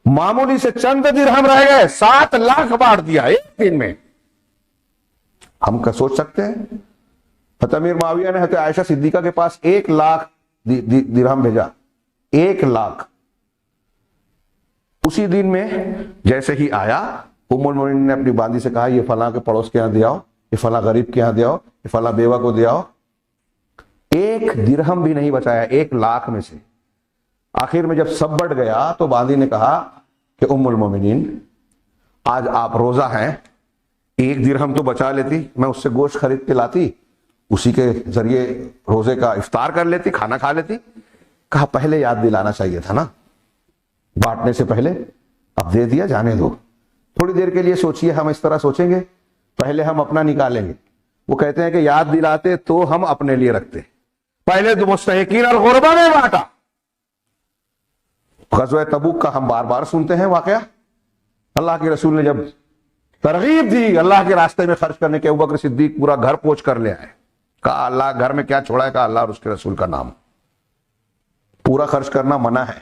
معمولی سے چند درہم رہ گئے, 7 لاکھ بانٹ دیا ایک دن میں. ہم کیا سوچ سکتے ہیں؟ حضرت امیر معاویہ نے حضرت عائشہ صدیقہ کے پاس 1 لاکھ درہم بھیجا, 1 لاکھ. اسی دن میں جیسے ہی آیا, ام المؤمنین نے اپنی باندی سے کہا یہ فلاں کے پڑوس کے یہاں دے آؤ, یہ فلاں غریب کے یہاں دے آؤ, یہ فلاں بیوہ کو دے آؤ. 1 درہم بھی نہیں بچایا 1 لاکھ میں سے. آخر میں جب سب بڑھ گیا تو باندی نے کہا کہ ام المؤمنین آج آپ روزہ ہیں, 1 درہم تو بچا لیتی, میں اس سے گوشت خرید کے لاتی, اسی کے ذریعے روزے کا افطار کر لیتی, کھانا کھا لیتی. کہا پہلے یاد دلانا چاہیے تھا نا, بانٹنے سے پہلے. اب دے دیا, جانے دو. تھوڑی دیر کے لیے سوچئے, ہم اس طرح سوچیں گے پہلے ہم اپنا نکالیں گے. وہ کہتے ہیں کہ یاد دلاتے تو ہم اپنے لیے رکھتے, پہلے تو مستحقین اور غربا میں بانٹا. غزوہ تبوک کا ہم بار بار سنتے ہیں واقعہ. اللہ کے رسول نے جب ترغیب دی اللہ کے راستے میں خرچ کرنے کے, ابوبکر صدیق پورا گھر پوچھ کر لے آئے. کہا اللہ گھر میں کیا چھوڑا ہے؟ کہا اللہ اور اس کے رسول کا نام. پورا خرچ کرنا منع ہے,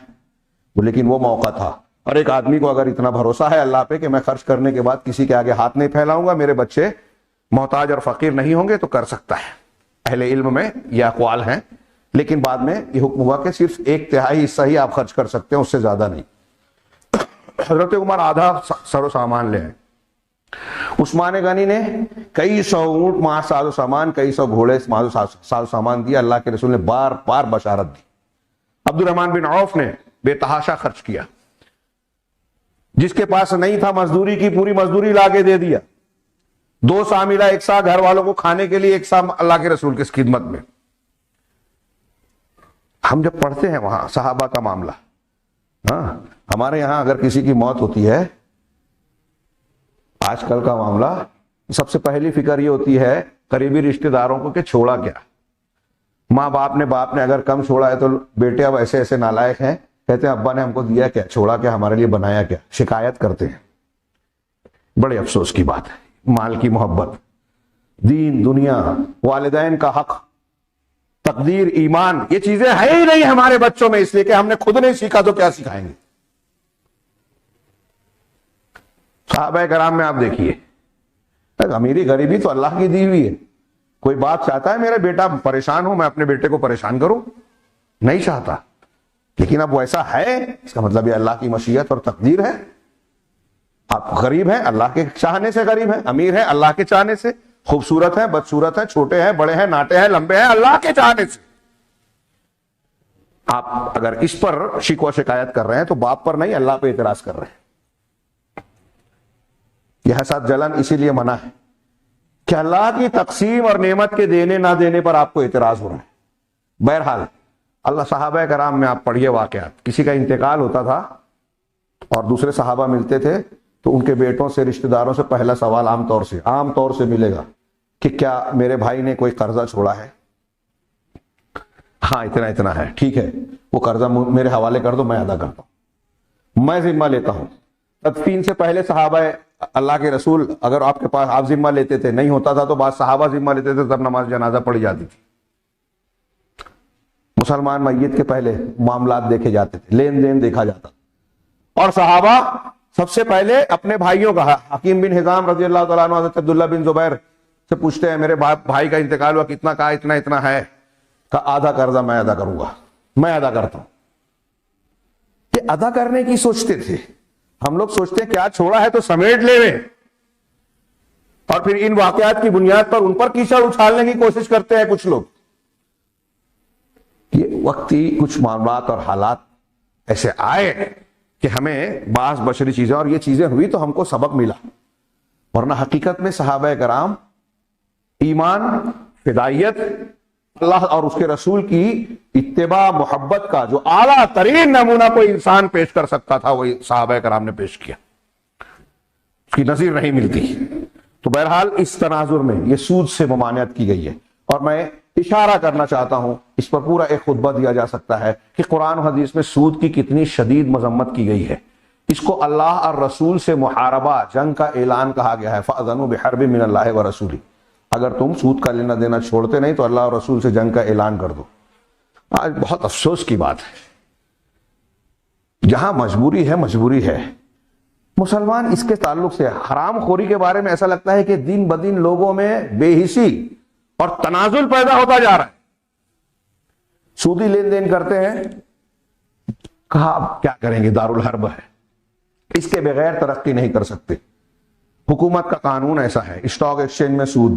لیکن وہ موقع تھا. اور ایک آدمی کو اگر اتنا بھروسہ ہے اللہ پہ کہ میں خرچ کرنے کے بعد کسی کے آگے ہاتھ نہیں پھیلاؤں گا, میرے بچے محتاج اور فقیر نہیں ہوں گے, تو کر سکتا ہے. اہل علم میں یہ اقوال ہیں, لیکن بعد میں یہ حکم ہوا کہ صرف 1/3 حصہ ہی آپ خرچ کر سکتے ہیں, اس سے زیادہ نہیں. حضرت عمر آدھا سر و سامان لے آئے. عثمان غنی نے کئی 100 اونٹ مع ساز و سامان, کئی 100 گھوڑے ساز و سامان دیا. اللہ کے رسول نے بار بار بشارت دی. عبد الرحمن بن عوف نے بے تحاشا خرچ کیا. جس کے پاس نہیں تھا مزدوری کی پوری مزدوری لا کے دے دیا. 2 سا ملا, 1 سا گھر والوں کو کھانے کے لیے, 1 سا اللہ کے رسول کی خدمت میں. ہم جب پڑھتے ہیں وہاں صحابہ کا معاملہ, ہاں ہمارے یہاں اگر کسی کی موت ہوتی ہے, آج کل کا معاملہ, سب سے پہلی فکر یہ ہوتی ہے قریبی رشتہ داروں کو کہ چھوڑا کیا. ماں باپ نے اگر کم چھوڑا ہے تو بیٹے اب ایسے ایسے نالائق ہیں, کہتے ہیں ابا نے ہم کو دیا کیا, چھوڑا کیا, ہمارے لیے بنایا کیا, شکایت کرتے ہیں. بڑے افسوس کی بات ہے. مال کی محبت, دین, دنیا, والدین کا حق, تقدیر, ایمان, یہ چیزیں ہیں ہی نہیں ہمارے بچوں میں, اس لیے کہ ہم نے خود نہیں سیکھا تو کیا سکھائیں گے. صحابہ کرام میں آپ دیکھیے, امیری غریبی تو اللہ کی دی ہوئی ہے. کوئی باپ چاہتا ہے میرا بیٹا پریشان ہو, میں اپنے بیٹے کو پریشان کروں؟ نہیں چاہتا. لیکن اب وہ ایسا ہے, اس کا مطلب یہ اللہ کی مشیت اور تقدیر ہے. آپ غریب ہیں اللہ کے چاہنے سے غریب ہیں, امیر ہیں اللہ کے چاہنے سے, خوبصورت ہیں بدصورت ہیں, چھوٹے ہیں بڑے ہیں, ناٹے ہیں لمبے ہیں, اللہ کے چاہنے سے. آپ اگر اس پر شکوہ شکایت کر رہے ہیں تو باپ پر نہیں اللہ پہ اعتراض کر رہے ہیں. یہ حسد جلن اسی لیے منع ہے کہ اللہ کی تقسیم اور نعمت کے دینے نہ دینے پر آپ کو اعتراض ہو رہا ہے. بہرحال اللہ, صحابہ کرام میں آپ پڑھیے واقعات. کسی کا انتقال ہوتا تھا اور دوسرے صحابہ ملتے تھے تو ان کے بیٹوں سے, رشتہ داروں سے پہلا سوال عام طور سے ملے گا کہ کیا میرے بھائی نے کوئی قرضہ چھوڑا ہے؟ ہاں اتنا ہے, ٹھیک ہے, وہ قرضہ میرے حوالے کر دو, میں ادا کرتا ہوں, میں ذمہ لیتا ہوں. تدفین سے پہلے صحابہ اللہ کے رسول, اگر آپ کے پاس آپ ذمہ لیتے تھے, نہیں ہوتا تھا تو بعض صحابہ ذمہ لیتے تھے, تب نماز جنازہ پڑھی جاتی تھی. مسلمان میت کے پہلے معاملات دیکھے جاتے تھے, لین دین دیکھا جاتا. اور صحابہ سب سے پہلے اپنے بھائیوں کا, حکیم بن حزام رضی اللہ تعالیٰ عنہ حضرت عبداللہ بن زبیر سے پوچھتے ہیں میرے بھائی کا انتقال ہوا, کتنا؟ کہا اتنا ہے. کہا آدھا قرضہ میں ادا کروں گا, میں ادا کرتا ہوں. یہ ادا کرنے کی سوچتے تھے. ہم لوگ سوچتے ہیں کیا چھوڑا ہے تو سمیٹ لے رہے, اور پھر ان واقعات کی بنیاد پر ان پر کیچڑ اچھالنے کی کوشش کرتے ہیں کچھ لوگ. یہ وقتی کچھ معاملات اور حالات ایسے آئے کہ ہمیں بعض بشری چیزیں، اور یہ چیزیں ہوئی تو ہم کو سبق ملا، ورنہ حقیقت میں صحابہ کرام ایمان، فدائیت، اللہ اور اس کے رسول کی اتباع، محبت کا جو اعلیٰ ترین نمونہ کوئی انسان پیش کر سکتا تھا وہی صحابہ کرام نے پیش کیا، اس کی نظیر نہیں ملتی۔ تو بہرحال اس تناظر میں یہ سود سے ممانعت کی گئی ہے، اور میں اشارہ کرنا چاہتا ہوں، اس پر پورا ایک خطبہ دیا جا سکتا ہے کہ قرآن و حدیث میں سود کی کتنی شدید مذمت کی گئی ہے۔ اس کو اللہ اور رسول سے محاربہ، جنگ کا اعلان کہا گیا ہے، فَأَذَنُوا بِحَرْبٍ مِّنَ اللَّهِ وَرَسُولِهِ۔ اگر تم سود کا لینا دینا چھوڑتے نہیں تو اللہ اور رسول سے جنگ کا اعلان کر دو۔ آج بہت افسوس کی بات ہے، جہاں مجبوری ہے مجبوری ہے، مسلمان اس کے تعلق سے حرام خوری کے بارے میں ایسا لگتا ہے کہ دن بدن لوگوں میں بے حسی اور تنازل پیدا ہوتا جا رہا ہے۔ سودی لین دین کرتے ہیں، کہا اب کیا کریں گے، دارالحرب ہے، اس کے بغیر ترقی نہیں کر سکتے۔ حکومت کا قانون ایسا ہے، اسٹاک ایکسچینج میں سود،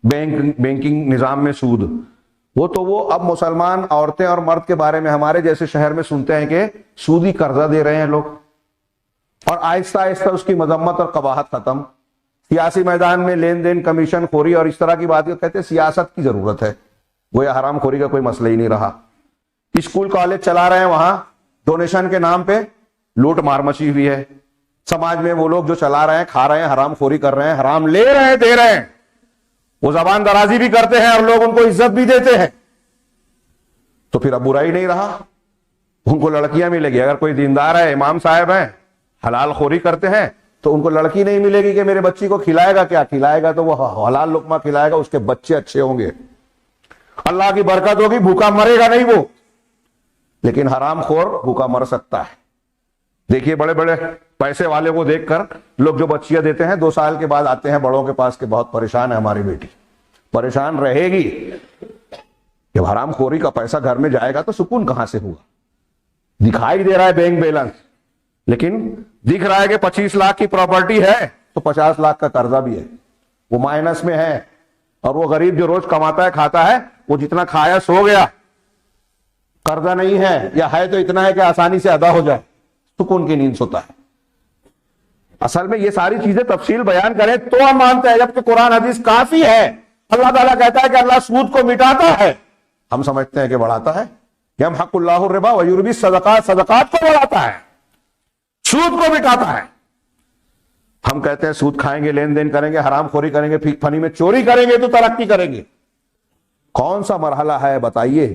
بینکنگ نظام میں سود، وہ اب مسلمان عورتیں اور مرد کے بارے میں ہمارے جیسے شہر میں سنتے ہیں کہ سودی قرضہ دے رہے ہیں لوگ، اور آہستہ آہستہ اس کی مذمت اور قباحت ختم۔ سیاسی میدان میں لین دین، کمیشن خوری اور اس طرح کی باتیں کہتے ہیں سیاست کی ضرورت ہے، وہ یہ حرام خوری کا کوئی مسئلہ ہی نہیں رہا۔ اسکول کالج چلا رہے ہیں، وہاں ڈونیشن کے نام پہ لوٹ مار مچی ہوئی ہے۔ سماج میں وہ لوگ جو چلا رہے ہیں، کھا رہے ہیں، حرام خوری کر رہے ہیں، حرام لے رہے ہیں، دے رہے ہیں، وہ زبان درازی بھی کرتے ہیں اور لوگ ان کو عزت بھی دیتے ہیں، تو پھر اب برائی نہیں رہا، ان کو لڑکیاں ملے گی۔ اگر کوئی دیندار ہے، امام صاحب ہیں، حلال خوری کرتے ہیں، تو ان کو لڑکی نہیں ملے گی کہ میرے بچی کو کھلائے گا، کیا کھلائے گا تو وہ حلال لقمہ کھلائے گا، اس کے بچے اچھے ہوں گے، اللہ کی برکت ہوگی، بھوکا مرے گا نہیں وہ۔ لیکن حرام خور بھوکا مر سکتا ہے۔ دیکھیے بڑے بڑے پیسے والے کو دیکھ کر لوگ جو بچیاں دیتے ہیں 2 سال کے بعد آتے ہیں بڑوں کے پاس کہ بہت پریشان ہے ہماری بیٹی۔ پریشان رہے گی، جب حرام خوری کا پیسہ گھر میں جائے گا تو سکون کہاں سے ہوگا؟ دکھائی دے رہا ہے بینک بیلنس، لیکن دکھ رہا ہے کہ 25 لاکھ کی پراپرٹی ہے تو 50 لاکھ کا قرضہ بھی ہے، وہ مائنس میں ہے، اور وہ غریب جو روز کماتا ہے کھاتا ہے، وہ جتنا کھایا سو گیا، قرضہ نہیں ہے، یا ہے تو اتنا ہے کہ آسانی سے ادا ہو جائے، سکون کی نیند سوتا ہے۔ اصل میں یہ ساری چیزیں تفصیل بیان کریں تو ہم مانتے ہیں، جبکہ قرآن حدیث کافی ہے۔ اللہ تعالیٰ کہتا ہے کہ اللہ سود کو مٹاتا ہے، ہم سمجھتے ہیں کہ بڑھاتا ہے۔ یمحق اللہ الربا ویربی الصدقات، صدقات کو بڑھاتا ہے، سود کو مٹاتا ہے۔ ہم کہتے ہیں سود کھائیں گے، لین دین کریں گے، حرام خوری کریں گے، پھیک پھنی میں چوری کریں گے تو ترقی کریں گے۔ کون سا مرحلہ ہے بتائیے؟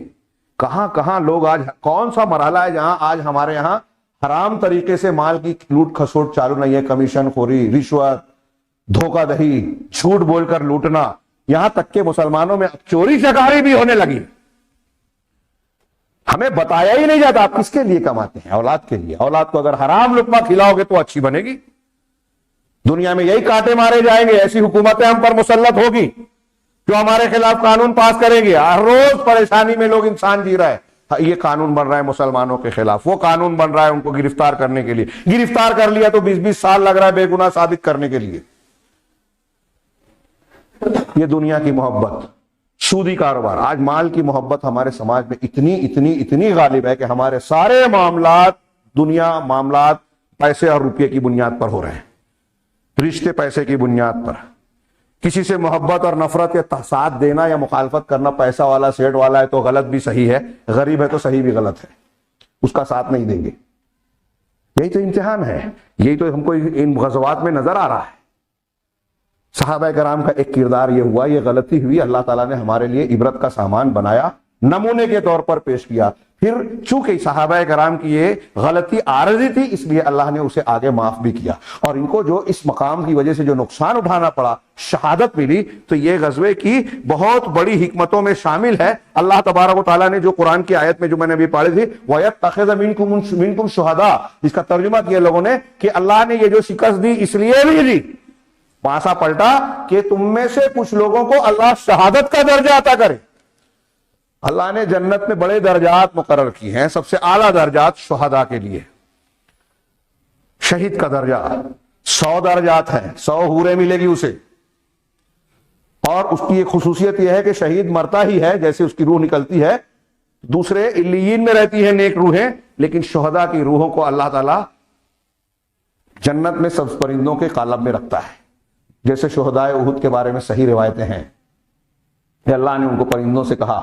کہاں کہاں لوگ آج، کون سا مرحلہ ہے جہاں آج ہمارے یہاں حرام طریقے سے مال کی لوٹ کھسوٹ چالو نہیں ہے؟ کمیشن خوری، رشوت، دھوکہ دہی، جھوٹ بول کر لوٹنا، یہاں تک کہ مسلمانوں میں چوری چکاری بھی ہونے لگی۔ ہمیں بتایا ہی نہیں جاتا آپ کس کے لیے کماتے ہیں؟ اولاد کے لیے۔ اولاد کو اگر حرام لقمہ کھلاؤ گے تو اچھی بنے گی، دنیا میں یہی کانٹے مارے جائیں گے، ایسی حکومتیں ہم پر مسلط ہوگی جو ہمارے خلاف قانون پاس کریں گے۔ ہر روز پریشانی میں لوگ انسان جی رہا ہے، یہ قانون بن رہا ہے مسلمانوں کے خلاف، وہ قانون بن رہا ہے ان کو گرفتار کرنے کے لیے، گرفتار کر لیا تو 20 سال لگ رہا ہے بے گناہ ثابت کرنے کے لیے۔ یہ دنیا کی محبت، سودی کاروبار، آج مال کی محبت ہمارے سماج میں اتنی غالب ہے کہ ہمارے سارے معاملات، دنیا معاملات پیسے اور روپے کی بنیاد پر ہو رہے ہیں، رشتے پیسے کی بنیاد پر۔ کسی سے محبت اور نفرت یا ساتھ دینا یا مخالفت کرنا، پیسہ والا سیٹ والا ہے تو غلط بھی صحیح ہے، غریب ہے تو صحیح بھی غلط ہے، اس کا ساتھ نہیں دیں گے۔ یہی تو امتحان ہے، یہی تو ہم کو ان غزوات میں نظر آ رہا ہے۔ صحابہ کرام کا ایک کردار یہ ہوا، یہ غلطی ہوئی، اللہ تعالیٰ نے ہمارے لیے عبرت کا سامان بنایا، نمونے کے طور پر پیش کیا۔ پھر چونکہ صحابہ کرام کی یہ غلطی عارضی تھی، اس لیے اللہ نے اسے آگے معاف بھی کیا، اور ان کو جو اس مقام کی وجہ سے جو نقصان اٹھانا پڑا، شہادت ملی، تو یہ غزوے کی بہت بڑی حکمتوں میں شامل ہے۔ اللہ تبارک و تعالیٰ نے جو قرآن کی آیت میں جو میں نے ابھی پڑھی تھی، وَيَتَّخِذَ مِنْكُمْ شُهَدَاءَ، اس کا ترجمہ کیا لوگوں نے کہ اللہ نے یہ جو شکست دی اس لیے بھی دی، پاسا پلٹا کہ تم میں سے کچھ لوگوں کو اللہ شہادت کا درجہ عطا کرے۔ اللہ نے جنت میں بڑے درجات مقرر کی ہیں، سب سے اعلیٰ درجات شہداء کے لیے۔ شہید کا درجہ 100 درجات ہیں، 100 حوریں ملے گی اسے، اور اس کی ایک خصوصیت یہ ہے کہ شہید مرتا ہی ہے، جیسے اس کی روح نکلتی ہے، دوسرے علیین میں رہتی ہیں نیک روحیں، لیکن شہداء کی روحوں کو اللہ تعالیٰ جنت میں سبز پرندوں کے قالب میں رکھتا ہے. جیسے شہدائے احد کے بارے میں صحیح روایتیں ہیں کہ اللہ نے ان کو پرندوں سے کہا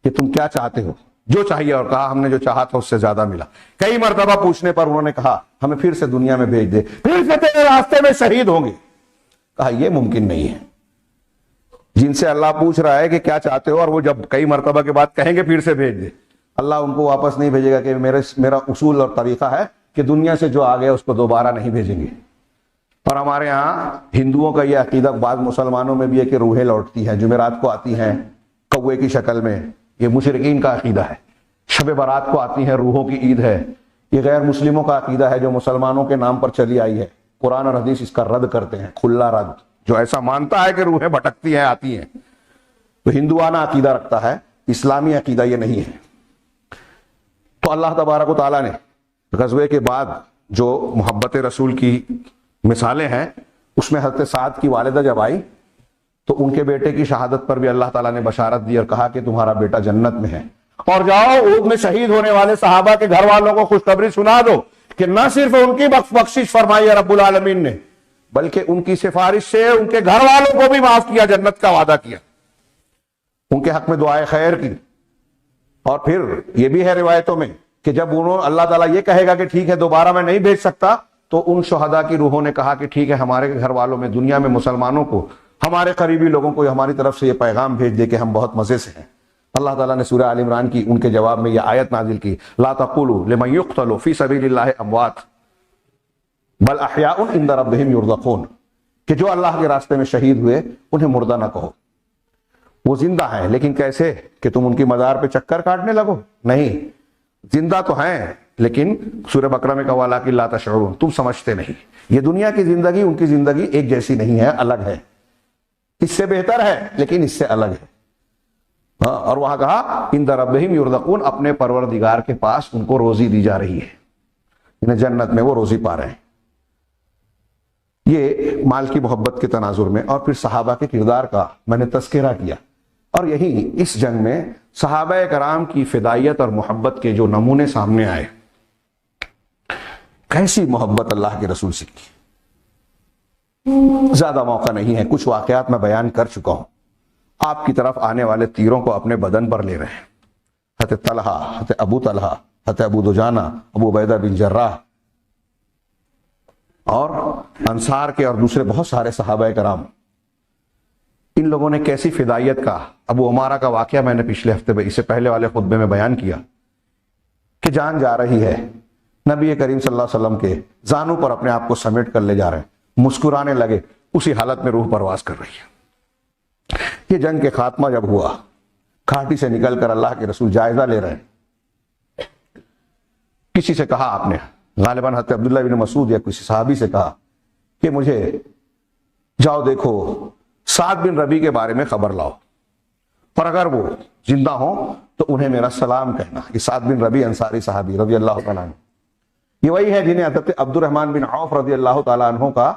کہ تم کیا چاہتے ہو, جو چاہیے, اور کہا ہم نے جو چاہا تھا اس سے زیادہ ملا. کئی مرتبہ پوچھنے پر انہوں نے کہا ہمیں پھر سے دنیا میں بھیج دے, پھر سے تیرے راستے میں شہید ہوں گے. کہا یہ ممکن نہیں ہے. جن سے اللہ پوچھ رہا ہے کہ کیا چاہتے ہو, اور وہ جب کئی مرتبہ کے بعد کہیں گے پھر سے بھیج دے, اللہ ان کو واپس نہیں بھیجے گا کہ میرا اصول اور طریقہ ہے کہ دنیا سے جو آ گیا اس کو دوبارہ نہیں بھیجیں گے. اور ہمارے ہاں ہندوؤں کا یہ عقیدہ, بعض مسلمانوں میں بھی ہے کہ روحیں لوٹتی ہیں, جمعرات کو آتی ہیں کوے کی شکل میں. یہ مشرکین کا عقیدہ ہے. شب برات کو آتی ہیں, روحوں کی عید ہے. یہ غیر مسلموں کا عقیدہ ہے جو مسلمانوں کے نام پر چلی آئی ہے. قرآن اور حدیث اس کا رد کرتے ہیں, کھلا رد. جو ایسا مانتا ہے کہ روحیں بھٹکتی ہیں, آتی ہیں, تو ہندوانہ عقیدہ رکھتا ہے, اسلامی عقیدہ یہ نہیں ہے. تو اللہ تبارک و تعالیٰ نے غزوے کے بعد جو محبت رسول کی مثالیں ہیں, اس میں حضرت سعد کی والدہ جب آئی تو ان کے بیٹے کی شہادت پر بھی اللہ تعالیٰ نے بشارت دی اور کہا کہ تمہارا بیٹا جنت میں ہے. اور جاؤ احد میں شہید ہونے والے صحابہ کے گھر والوں کو خوشخبری سنا دو کہ نہ صرف ان کی بخشش فرمائی ہے رب العالمین نے, بلکہ ان کی سفارش سے ان کے گھر والوں کو بھی معاف کیا, جنت کا وعدہ کیا, ان کے حق میں دعائے خیر کی. اور پھر یہ بھی ہے روایتوں میں کہ جب اللہ تعالیٰ یہ کہے گا کہ ٹھیک ہے دوبارہ میں نہیں بھیج سکتا, تو ان شہداء کی روحوں نے کہا کہ ٹھیک ہے ہمارے گھر والوں میں, دنیا میں مسلمانوں کو, ہمارے قریبی لوگوں کو ہماری طرف سے یہ پیغام بھیج دے کہ ہم بہت مزے سے ہیں. اللہ تعالیٰ نے سورہ آل عمران کی ان کے جواب میں یہ آیت نازل کی, لا تقولوا لمن يقتل فی سبیل اللہ اموات بل احیاء عند ربهم یرزقون, کہ جو اللہ کے راستے میں شہید ہوئے انہیں مردہ نہ کہو, وہ زندہ ہیں. لیکن کیسے کہ تم ان کی مزار پہ چکر کاٹنے لگو؟ نہیں, زندہ تو ہیں, لیکن سورہ بقرہ میں کہا کہ لا تشعرون, تم سمجھتے نہیں. یہ دنیا کی زندگی ان کی زندگی ایک جیسی نہیں ہے, الگ ہے. اس سے بہتر ہے لیکن اس سے الگ ہے. اور وہاں کہا عند ربہم یرزقون, اپنے پروردگار کے پاس ان کو روزی دی جا رہی ہے, انہیں جنت میں وہ روزی پا رہے ہیں. یہ مال کی محبت کے تناظر میں, اور پھر صحابہ کے کردار کا میں نے تذکرہ کیا, اور یہی اس جنگ میں صحابہ کرام کی فدائیت اور محبت کے جو نمونے سامنے آئے. کیسی محبت اللہ کے رسول سے کی. زیادہ موقع نہیں ہے, کچھ واقعات میں بیان کر چکا ہوں. آپ کی طرف آنے والے تیروں کو اپنے بدن پر لے رہے ہیں. حضرت طلحہ, حضرت ابو طلحہ, حضرت ابو دجانہ, ابو عبیدہ بن جراح, اور انصار کے اور دوسرے بہت سارے صحابہ کرام, ان لوگوں نے کیسی فدائیت کا. ابو عمارہ کا واقعہ میں نے پچھلے ہفتے میں, اس سے پہلے والے خطبے میں بیان کیا کہ جان جا رہی ہے, نبی کریم صلی اللہ علیہ وسلم کے زانوں پر اپنے آپ کو سمیٹ کر لے جا رہے ہیں, مسکرانے لگے, اسی حالت میں روح پرواز کر رہی ہے. یہ جنگ کے خاتمہ جب ہوا, کھاٹی سے نکل کر اللہ کے رسول جائزہ لے رہے ہیں. کسی سے کہا آپ نے, غالباً حضرت عبداللہ بن مسعود یا کسی صحابی سے کہا کہ مجھے جاؤ دیکھو سعد بن ربیع کے بارے میں خبر لاؤ, اور اگر وہ زندہ ہوں تو انہیں میرا سلام کہنا. یہ سعد بن ربیع انصاری صحابی رضی اللہ تعالیٰ عنہ, یہ وہی ہے جنہیں حضرت عبد الرحمن بن عوف رضی اللہ تعالیٰ عنہ کا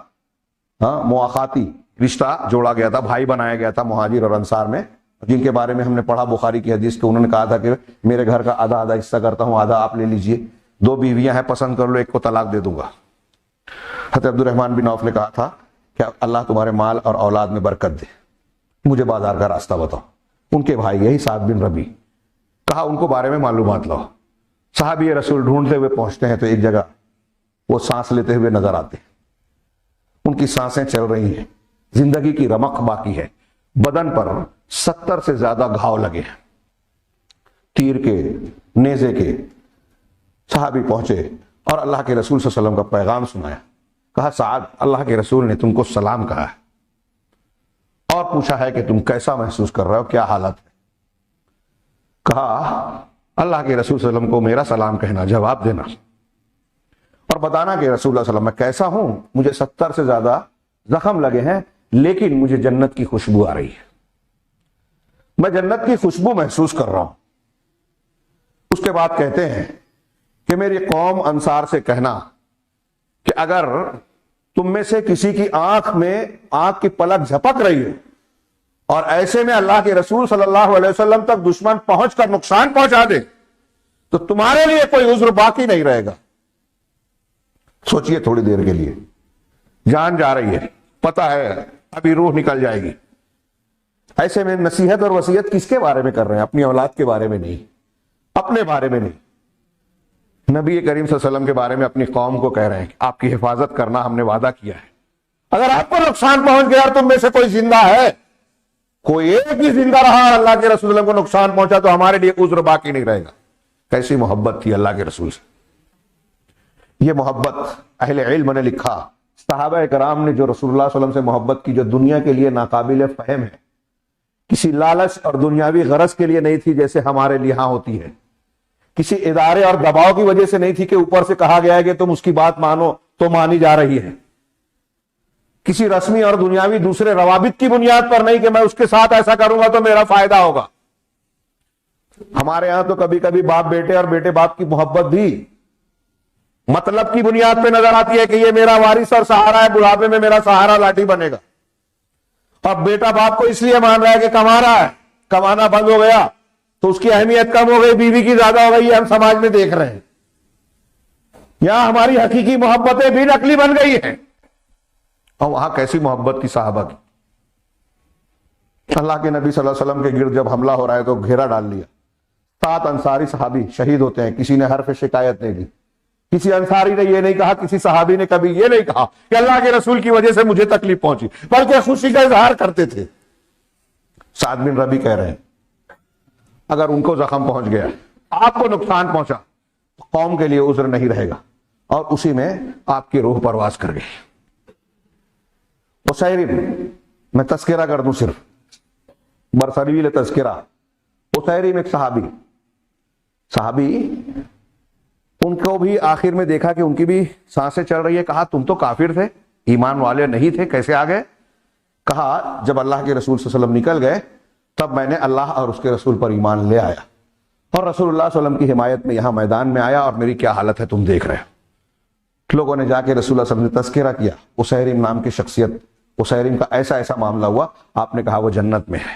مواخاتی رشتہ جوڑا گیا تھا, بھائی بنایا گیا تھا مہاجر اور انصار میں, جن کے بارے میں ہم نے پڑھا بخاری کی حدیث کہ انہوں نے کہا تھا کہ میرے گھر کا آدھا آدھا حصہ کرتا ہوں, آدھا آپ لے لیجئے, 2 بیویاں ہیں پسند کر لو, ایک کو طلاق دے دوں گا. حضرت عبد الرحمن بن عوف نے کہا تھا کہ اللہ تمہارے مال اور اولاد میں برکت دے, مجھے بازار کا راستہ بتاؤ. ان کے بھائی یہی سعد بن ربیع, کہا ان کو بارے میں معلومات لاؤ. صحابی رسول ڈھونڈتے ہوئے پہنچتے ہیں تو ایک جگہ وہ سانس لیتے ہوئے نظر آتے ہیں. ان کی سانسیں چل رہی ہیں, زندگی کی رمق باقی ہے, بدن پر 70 سے زیادہ گھاؤ لگے ہیں, تیر کے, نیزے کے. صحابی پہنچے اور اللہ کے رسول صلی اللہ علیہ وسلم کا پیغام سنایا. کہا سعد, اللہ کے رسول نے تم کو سلام کہا ہے, اور پوچھا ہے کہ تم کیسا محسوس کر رہے ہو, کیا حالت ہے. کہا اللہ کے رسول صلی اللہ علیہ وسلم کو میرا سلام کہنا, جواب دینا, اور بتانا کہ رسول اللہ صلی اللہ علیہ وسلم میں کیسا ہوں. مجھے 70 سے زیادہ زخم لگے ہیں, لیکن مجھے جنت کی خوشبو آ رہی ہے, میں جنت کی خوشبو محسوس کر رہا ہوں. اس کے بعد کہتے ہیں کہ میری قوم انصار سے کہنا کہ اگر تم میں سے کسی کی آنکھ کی پلک جھپک رہی ہے اور ایسے میں اللہ کے رسول صلی اللہ علیہ وسلم تک دشمن پہنچ کر نقصان پہنچا دے تو تمہارے لیے کوئی عذر باقی نہیں رہے گا. سوچئے تھوڑی دیر کے لیے، جان جا رہی ہے، پتہ ہے ابھی روح نکل جائے گی، ایسے میں نصیحت اور وصیت کس کے بارے میں کر رہے ہیں؟ اپنی اولاد کے بارے میں نہیں، اپنے بارے میں نہیں، نبی کریم صلی اللہ علیہ وسلم کے بارے میں اپنی قوم کو کہہ رہے ہیں کہ آپ کی حفاظت کرنا ہم نے وعدہ کیا ہے، اگر آپ کو نقصان پہنچ گیا اور تم میں سے کوئی زندہ ہے، کوئی ایک بھی زندہ رہا اور اللہ کے رسول کو نقصان پہنچا تو ہمارے لیے عذر باقی نہیں رہے گا۔ کیسی محبت تھی اللہ کے رسول سے! یہ محبت اہل علم نے لکھا، صحابہ کرام نے جو رسول اللہ صلی اللہ علیہ وسلم سے محبت کی، جو دنیا کے لیے ناقابل فہم ہے، کسی لالچ اور دنیاوی غرض کے لیے نہیں تھی جیسے ہمارے لیے ہاں ہوتی ہے، کسی ادارے اور دباؤ کی وجہ سے نہیں تھی کہ اوپر سے کہا گیا ہے کہ تم اس کی بات مانو تو مانی جا رہی ہے، کسی رسمی اور دنیاوی دوسرے روابط کی بنیاد پر نہیں کہ میں اس کے ساتھ ایسا کروں گا تو میرا فائدہ ہوگا۔ ہمارے ہاں تو کبھی کبھی باپ بیٹے اور بیٹے باپ کی محبت بھی مطلب کی بنیاد پہ نظر آتی ہے کہ یہ میرا وارث اور سہارا ہے، بڑھاپے میں میرا سہارا لاٹھی بنے گا، اور بیٹا باپ کو اس لیے مان رہا ہے کہ کما رہا ہے، کمانا بند ہو گیا تو اس کی اہمیت کم ہو گئی، بیوی کی زیادہ ہو گئی، یہ ہم سماج میں دیکھ رہے ہیں۔ یہاں ہماری حقیقی محبتیں بھی نقلی بن گئی ہیں، اور وہاں کیسی محبت کی صحابہ کی! اللہ کے نبی صلی اللہ علیہ وسلم کے گرد جب حملہ ہو رہا ہے تو گھیرا ڈال لیا، 7 انصاری صحابی شہید ہوتے ہیں، کسی نے حرف شکایت نہیں دی، کسی انصاری نے یہ نہیں کہا، کسی صحابی نے کبھی یہ نہیں کہا کہ اللہ کے رسول کی وجہ سے مجھے تکلیف پہنچی، بلکہ خوشی کا اظہار کرتے تھے۔ سعد بن ربیع کہہ رہے ہیں اگر ان کو زخم پہنچ گیا، آپ کو نقصان پہنچا، قوم کے لیے عذر نہیں رہے گا، اور اسی میں آپ کی روح پرواز کر گئی۔ اسیرم، میں تذکرہ کر دوں صرف برسریل تذکرہ، اسیرم ایک صحابی، ان کو بھی آخر میں دیکھا کہ ان کی بھی سانسیں چل رہی ہے، کہا تم تو کافر تھے، ایمان والے نہیں تھے، کیسے آ گئے؟ کہا جب اللہ کے رسول صلی اللہ علیہ وسلم نکل گئے تب میں نے اللہ اور اس کے رسول پر ایمان لے آیا، اور رسول اللہ صلی اللہ علیہ وسلم کی حمایت میں یہاں میدان میں آیا، اور میری کیا حالت ہے تم دیکھ رہے ہو۔ لوگوں نے جا کے رسول اللہ صلی اللہ علیہ وسلم نے تذکرہ کیا، اسیرم نام کی شخصیت، اسیرم کا ایسا معاملہ ہوا، آپ نے کہا وہ جنت میں ہے،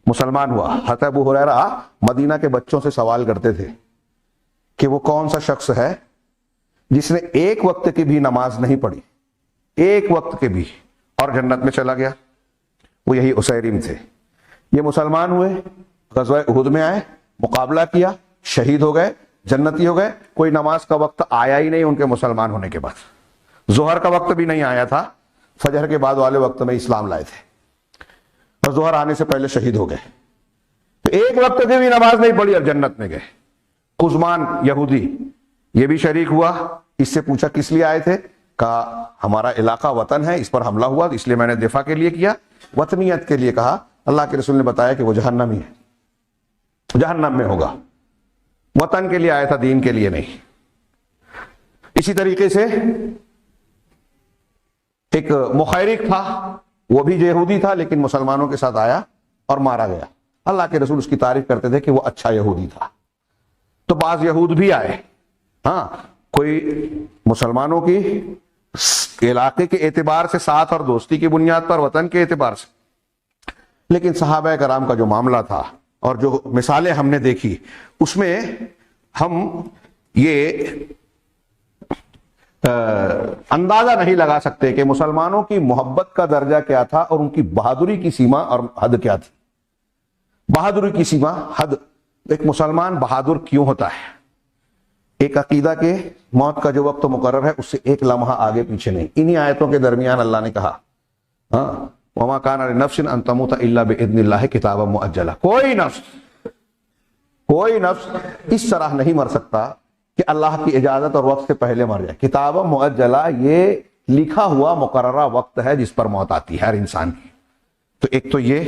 مسلمان ہوا۔ حضرت ابو ہریرہ مدینہ کے بچوں سے سوال کرتے تھے کہ وہ کون سا شخص ہے جس نے ایک وقت کی بھی نماز نہیں پڑھی، ایک وقت کے بھی، اور جنت میں چلا گیا؟ وہ یہی اسیرم تھے۔ یہ مسلمان ہوئے، غزوہ احد میں آئے، مقابلہ کیا، شہید ہو گئے، جنتی ہو گئے، کوئی نماز کا وقت آیا ہی نہیں ان کے مسلمان ہونے کے بعد، ظہر کا وقت بھی نہیں آیا تھا، فجر کے بعد والے وقت میں اسلام لائے تھے، اور ظہر آنے سے پہلے شہید ہو گئے، تو ایک وقت کی بھی نماز نہیں پڑھی اور جنت میں گئے۔ قزمان یہودی یہ بھی شریک ہوا، اس سے پوچھا کس لیے آئے تھے؟ کہا ہمارا علاقہ وطن ہے، اس پر حملہ ہوا اس لیے میں نے دفاع کے لیے کیا، وطنیت کے لیے کہا۔ اللہ کے رسول نے بتایا کہ وہ جہنمی ہے، جہنم میں ہوگا، وطن کے لیے آیا تھا، دین کے لیے نہیں۔ اسی طریقے سے ایک مخیرق تھا، وہ بھی یہودی تھا لیکن مسلمانوں کے ساتھ آیا اور مارا گیا، اللہ کے رسول اس کی تعریف کرتے تھے کہ وہ اچھا یہودی تھا۔ تو بعض یہود بھی آئے، ہاں، کوئی مسلمانوں کی علاقے کے اعتبار سے ساتھ اور دوستی کی بنیاد پر، وطن کے اعتبار سے، لیکن صحابہ کرام کا جو معاملہ تھا اور جو مثالیں ہم نے دیکھی، اس میں ہم یہ اندازہ نہیں لگا سکتے کہ مسلمانوں کی محبت کا درجہ کیا تھا اور ان کی بہادری کی سیما اور حد کیا تھی۔ بہادری کی سیما، حد، ایک مسلمان بہادر کیوں ہوتا ہے؟ ایک عقیدہ کے موت کا جو وقت مقرر ہے اس سے ایک لمحہ آگے پیچھے نہیں۔ انہی آیتوں کے درمیان اللہ نے کہا وَمَا كَانَ لِنَفْسٍ أَن تَمُوتَ إِلَّا بِإِذْنِ اللَّهِ كِتَابًا مُؤَجَّلًا، کوئی نفس اس طرح نہیں مر سکتا کہ اللہ کی اجازت اور وقت سے پہلے مر جائے۔ کتابًا مؤجلہ، یہ لکھا ہوا مقررہ وقت ہے جس پر موت آتی ہے ہر انسان کی۔ تو ایک تو یہ،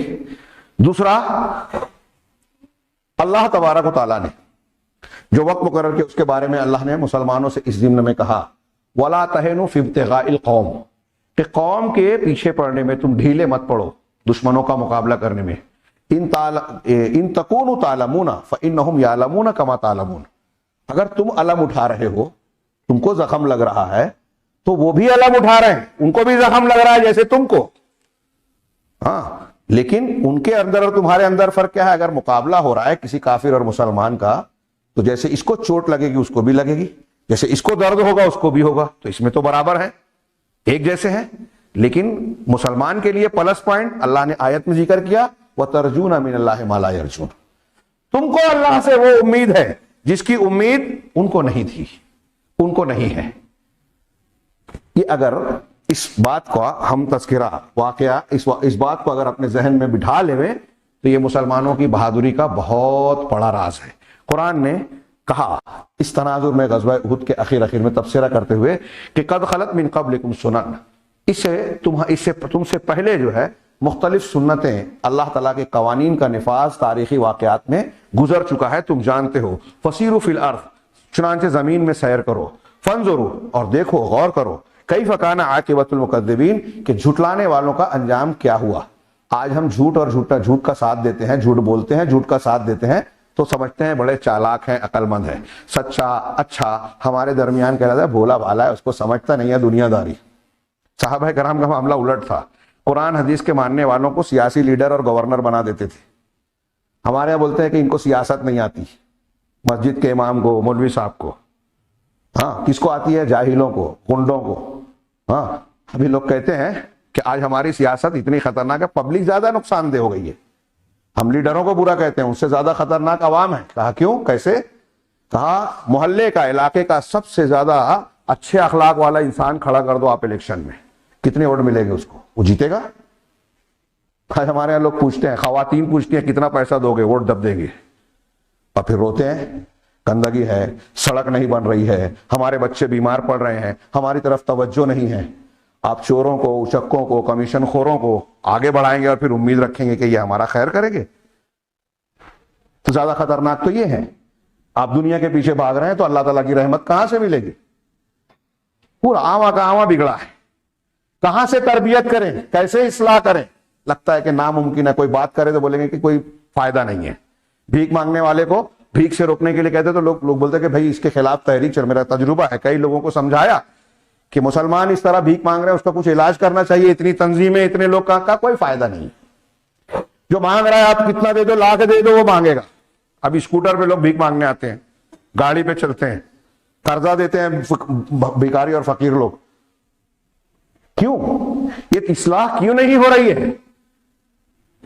دوسرا اللہ تبارک و تعالیٰ نے جو وقت مقرر کیا اس کے بارے میں اللہ نے مسلمانوں سے اس ضمن میں کہا وَلَا تَهِنُوا فِي ابْتِغَاءِ الْقَوْمِ، کہ قوم کے پیچھے پڑنے میں تم ڈھیلے مت پڑو، دشمنوں کا مقابلہ کرنے میں۔ ان تَكُونُوا تَعْلَمُونَ فَإِنَّهُمْ يَعْلَمُونَ كَمَا تَعْلَمُونَ، اگر تم علم اٹھا رہے ہو، تم کو زخم لگ رہا ہے تو وہ بھی علم اٹھا رہے ہیں، ان کو بھی زخم لگ رہا ہے جیسے تم کو، ہاں، لیکن ان کے اندر اور تمہارے اندر فرق کیا ہے؟ اگر مقابلہ ہو رہا ہے کسی کافر اور مسلمان کا تو جیسے اس کو چوٹ لگے گی اس کو بھی لگے گی، جیسے اس کو درد ہوگا اس کو بھی ہوگا، تو اس میں تو برابر ہے، ایک جیسے ہیں. لیکن مسلمان کے لیے پلس پوائنٹ اللہ نے آیت میں ذکر کیا، وَتَرْجُونَ مِنَ اللَّهِ مَا لَا يَرْجُونَ. تم کو اللہ سے وہ امید ہے جس کی امید ان کو نہیں تھی، ان کو نہیں ہے. یہ اگر اس بات کو ہم تذکرہ واقعہ اس بات کو اگر اپنے ذہن میں بٹھا لیں تو یہ مسلمانوں کی بہادری کا بہت بڑا راز ہے. قرآن نے کہا اس تناظر میں غزوہ احد کے اخیر میں تبصرہ کرتے ہوئے کہ قد خلت من قبلکم سنن، اس سے تم سے پہلے جو ہے مختلف سنتیں، اللہ تعالیٰ کے قوانین کا نفاذ تاریخی واقعات میں گزر چکا ہے، تم جانتے ہو. فسیروا فی الارض، چنانچہ زمین میں سیر کرو. فانظروا، اور دیکھو غور کرو. کیف کان عاقبۃ المکذبین، کہ جھٹلانے والوں کا انجام کیا ہوا. آج ہم جھوٹ اور جھوٹ کا ساتھ دیتے ہیں، جھوٹ بولتے ہیں، جھوٹ کا ساتھ دیتے ہیں تو سمجھتے ہیں بڑے چالاک ہیں، عقل مند ہیں. سچا اچھا ہمارے درمیان کہہ رہا ہے بھولا بھالا ہے، اس کو سمجھتا نہیں ہے دنیا داری. صحابہ کرام کا معاملہ الٹ تھا. قرآن حدیث کے ماننے والوں کو سیاسی لیڈر اور گورنر بنا دیتے تھے. ہمارے یہاں بولتے ہیں کہ ان کو سیاست نہیں آتی، مسجد کے امام کو، مولوی صاحب کو. ہاں، کس کو آتی ہے؟ جاہلوں کو، گنڈوں کو. ہاں، ابھی لوگ کہتے ہیں کہ آج ہماری سیاست اتنی خطرناک ہے، پبلک زیادہ نقصان دہ ہو گئی ہے. ہم لیڈروں کو برا کہتے ہیں، ان سے زیادہ خطرناک عوام ہے. کہا کیوں؟ کیسے؟ کہا محلے کا، علاقے کا سب سے زیادہ اچھے اخلاق والا انسان کھڑا کر دو آپ الیکشن میں، کتنے ووٹ ملیں گے اس کو؟ وہ جیتے گا. ہمارے یہاں لوگ پوچھتے ہیں، خواتین پوچھتی ہیں کتنا پیسہ دو گے، ووٹ دب دیں گے، اور پھر روتے ہیں. گندگی ہے، سڑک نہیں بن رہی ہے، ہمارے بچے بیمار پڑ رہے ہیں، ہماری طرف توجہ نہیں ہے. آپ چوروں کو، اچکوں کو، کمیشن خوروں کو آگے بڑھائیں گے اور پھر امید رکھیں گے کہ یہ ہمارا خیر کریں گے. تو زیادہ خطرناک تو یہ ہے. آپ دنیا کے پیچھے بھاگ رہے ہیں تو اللہ تعالیٰ کی رحمت کہاں سے ملے گی؟ پورا آواں کا آواں بگڑا ہے. کہاں سے تربیت کریں، کیسے اصلاح کریں؟ لگتا ہے کہ ناممکن ہے. کوئی بات کرے تو بولیں گے کہ کوئی فائدہ نہیں ہے. بھیک مانگنے والے کو بھیک سے روکنے کے لیے کہتے تو لوگ بولتے کہ بھائی اس کے خلاف تحریک چل. میرا تجربہ ہے، کئی لوگوں کو سمجھایا کہ مسلمان اس طرح بھیک مانگ رہے ہیں، اس کا کچھ علاج کرنا چاہیے. اتنی تنظیمیں، اتنے لوگ کا کوئی فائدہ نہیں. جو مانگ رہا ہے آپ کتنا دے دو، لاکھ دے دو، وہ مانگے گا. ابھی اسکوٹر پہ لوگ بھیک مانگنے آتے ہیں، گاڑی پہ چلتے ہیں، قرضہ دیتے ہیں بھیکاری اور فقیر لوگ. کیوں؟ یہ اصلاح کیوں نہیں ہو رہی ہے؟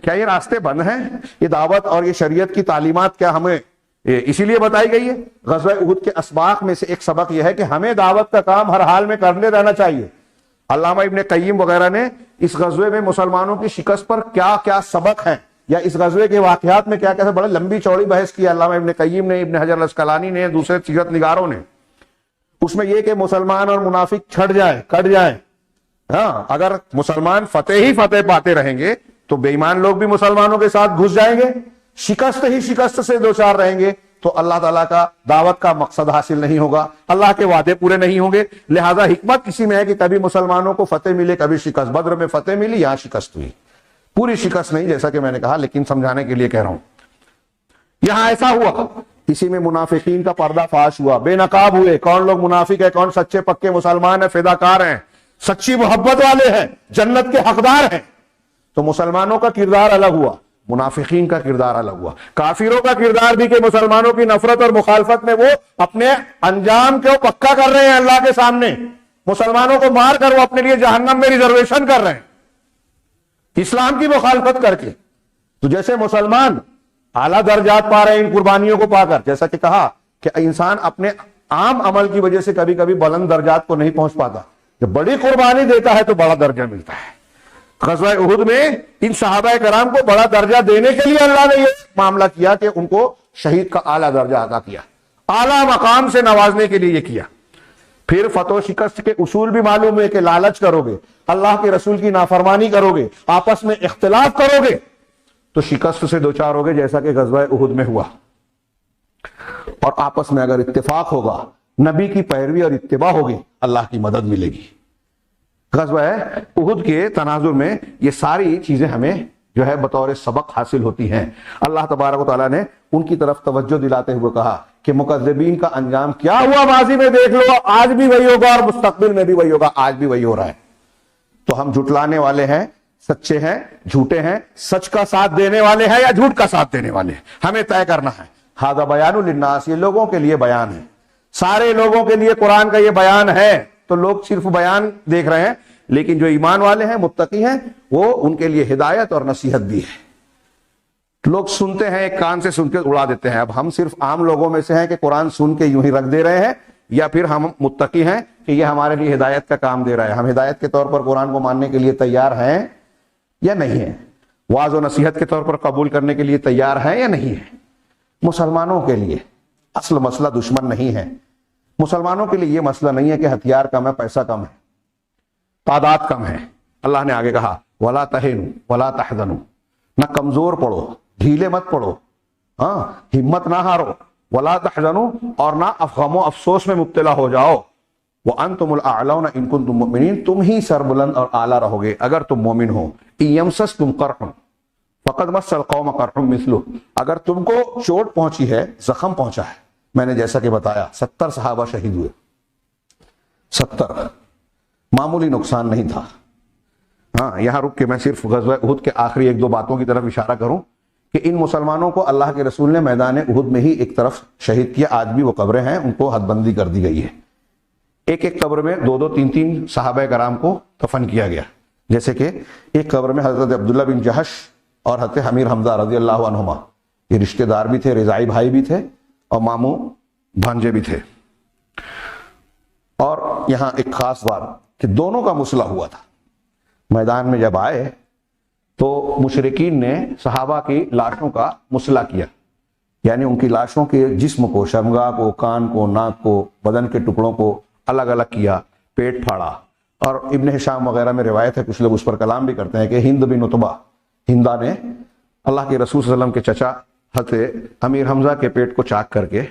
کیا یہ راستے بند ہیں؟ یہ دعوت اور یہ شریعت کی تعلیمات کیا ہمیں اسی لیے بتائی گئی ہے؟ غزوہ احد کے اسباق میں سے ایک سبق یہ ہے کہ ہمیں دعوت کا کام ہر حال میں کرنے رہنا چاہیے. علامہ ابن قیم وغیرہ نے اس غزوے میں مسلمانوں کی شکست پر کیا کیا سبق ہیں، یا اس غزوے کے واقعات میں کیا کیا، بڑے لمبی چوڑی بحث کی علامہ ابن قیم نے، ابن حجر الاسقلانی نے، دوسرے سیرت نگاروں نے. اس میں یہ کہ مسلمان اور منافق چھٹ جائیں، کٹ جائیں. ہاں، اگر مسلمان فتح ہی فتح پاتے رہیں گے تو بے ایمان لوگ بھی مسلمانوں کے ساتھ گھس جائیں گے. شکست ہی شکست سے دوچار رہیں گے تو اللہ تعالیٰ کا دعوت کا مقصد حاصل نہیں ہوگا، اللہ کے وعدے پورے نہیں ہوں گے. لہذا حکمت کسی میں ہے کہ کبھی مسلمانوں کو فتح ملے، کبھی شکست. بدر میں فتح ملی، یہاں شکست ہوئی. پوری شکست نہیں جیسا کہ میں نے کہا، لیکن سمجھانے کے لیے کہہ رہا ہوں. یہاں ایسا ہوا، اسی میں منافقین کا پردہ فاش ہوا، بے نقاب ہوئے. کون لوگ منافق ہے، کون سچے پکے مسلمان ہیں، فداکار ہیں، سچی محبت والے ہیں، جنت کے حقدار ہیں. تو مسلمانوں کا کردار الگ ہوا، منافقین کا کردار الگ ہوا. کافروں کا کردار بھی کہ مسلمانوں کی نفرت اور مخالفت میں وہ اپنے انجام کو پکا کر رہے ہیں اللہ کے سامنے. مسلمانوں کو مار کر وہ اپنے لیے جہنم میں ریزرویشن کر رہے ہیں اسلام کی مخالفت کر کے. تو جیسے مسلمان اعلیٰ درجات پا رہے ہیں ان قربانیوں کو پا کر، جیسا کہ کہا کہ انسان اپنے عام عمل کی وجہ سے کبھی کبھی بلند درجات کو نہیں پہنچ پاتا، جب بڑی قربانی دیتا ہے تو بڑا درجہ ملتا ہے. غزوہ احد میں ان صحابہ کرام کو بڑا درجہ دینے کے لیے اللہ نے یہ معاملہ کیا کہ ان کو شہید کا اعلیٰ درجہ عطا کیا، اعلیٰ مقام سے نوازنے کے لیے یہ کیا. پھر فتح و شکست کے اصول بھی معلوم ہے کہ لالچ کرو گے، اللہ کے رسول کی نافرمانی کرو گے، آپس میں اختلاف کرو گے تو شکست سے دوچار ہوگے، جیسا کہ غزوہ احد میں ہوا. اور آپس میں اگر اتفاق ہوگا، نبی کی پیروی اور اتباع ہوگی، اللہ کی مدد ملے گی. غزوہ احد کے تناظر میں یہ ساری چیزیں ہمیں جو ہے بطور سبق حاصل ہوتی ہیں. اللہ تبارک و تعالیٰ نے ان کی طرف توجہ دلاتے ہوئے کہا کہ مکذبین کا انجام کیا ہوا ماضی میں دیکھ لو، آج بھی وہی ہوگا اور مستقبل میں بھی وہی ہوگا. آج بھی وہی ہو رہا ہے. تو ہم جھٹلانے والے ہیں، سچے ہیں، جھوٹے ہیں، سچ کا ساتھ دینے والے ہیں یا جھوٹ کا ساتھ دینے والے ہیں، ہمیں طے کرنا ہے. ھذا بیان للناس، یہ لوگوں کے لیے بیان ہے. سارے لوگوں کے لیے قرآن کا یہ بیان ہے، تو لوگ صرف بیان دیکھ رہے ہیں، لیکن جو ایمان والے ہیں، متقی ہیں، وہ ان کے لیے ہدایت اور نصیحت بھی ہے۔ لوگ سنتے ہیں، ایک کان سے سن کے اڑا دیتے ہیں۔ اب ہم صرف عام لوگوں میں سے ہیں کہ قرآن سن کے یوں ہی رکھ دے رہے ہیں، یا پھر ہم متقی ہیں کہ یہ ہمارے لیے ہدایت کا کام دے رہا ہے، ہم ہدایت کے طور پر قرآن کو ماننے کے لیے تیار ہیں یا نہیں ہیں، واعظ و نصیحت کے طور پر قبول کرنے کے لیے تیار ہیں یا نہیں ہیں۔ مسلمانوں کے لیے اصل مسئلہ دشمن نہیں ہے، مسلمانوں کے لیے یہ مسئلہ نہیں ہے کہ ہتھیار کم ہے، پیسہ کم ہے، تعداد کم ہے۔ اللہ نے آگے کہا وَلَا تَهِنُوا وَلَا تَحْزَنُوا، نہ کمزور پڑو، ڈھیلے مت پڑو، ہاں ہمت نہ ہارو، وَلَا تَحْزَنُوا، اور نہ غم و افسوس میں مبتلا ہو جاؤ، وَأَنْتُمُ الْأَعْلَوْنَ إِن كُنتُم مُؤْمِنِينَ، تم ہی سربلند اور اعلیٰ رہو گے اگر تم مومن ہو۔ إِن يَمْسَسْكُمْ قَرْحٌ فَقَدْ مَسَّ الْقَوْمَ قَرْحٌ مِثْلُهُ، اگر تم کو چوٹ پہنچی ہے، زخم پہنچا ہے، میں نے جیسا کہ بتایا 70 صحابہ شہید ہوئے، 70 معمولی نقصان نہیں تھا۔ ہاں یہاں رک کے میں صرف غزوہ احد کے آخری ایک دو باتوں کی طرف اشارہ کروں کہ ان مسلمانوں کو اللہ کے رسول نے میدان احد میں ہی ایک طرف شہید کیا، آج بھی وہ قبریں ہیں، ان کو حد بندی کر دی گئی ہے۔ ایک ایک قبر میں دو دو تین تین صحابہ کرام کو دفن کیا گیا، جیسے کہ ایک قبر میں حضرت عبداللہ بن جہش اور حضرت امیر حمزہ رضی اللہ عنہما، یہ رشتہ دار بھی تھے، رضائی بھائی بھی تھے اور ماموں بھانجے بھی تھے۔ اور یہاں ایک خاص بات کہ دونوں کا مسئلہ ہوا تھا۔ میدان میں جب آئے تو مشرکین نے صحابہ کی لاشوں کا مسئلہ کیا، یعنی ان کی لاشوں کے جسم کو، شرمگاہ کو، کان کو، ناک کو، بدن کے ٹکڑوں کو الگ الگ کیا، پیٹ پھاڑا۔ اور ابن ہشام وغیرہ میں روایت ہے، کچھ لوگ اس پر کلام بھی کرتے ہیں کہ ہند بن عتبہ، ہندا نے اللہ کے رسول صلی اللہ علیہ وسلم کے چچا حضرت امیر حمزہ کے پیٹ کو چاک کر کے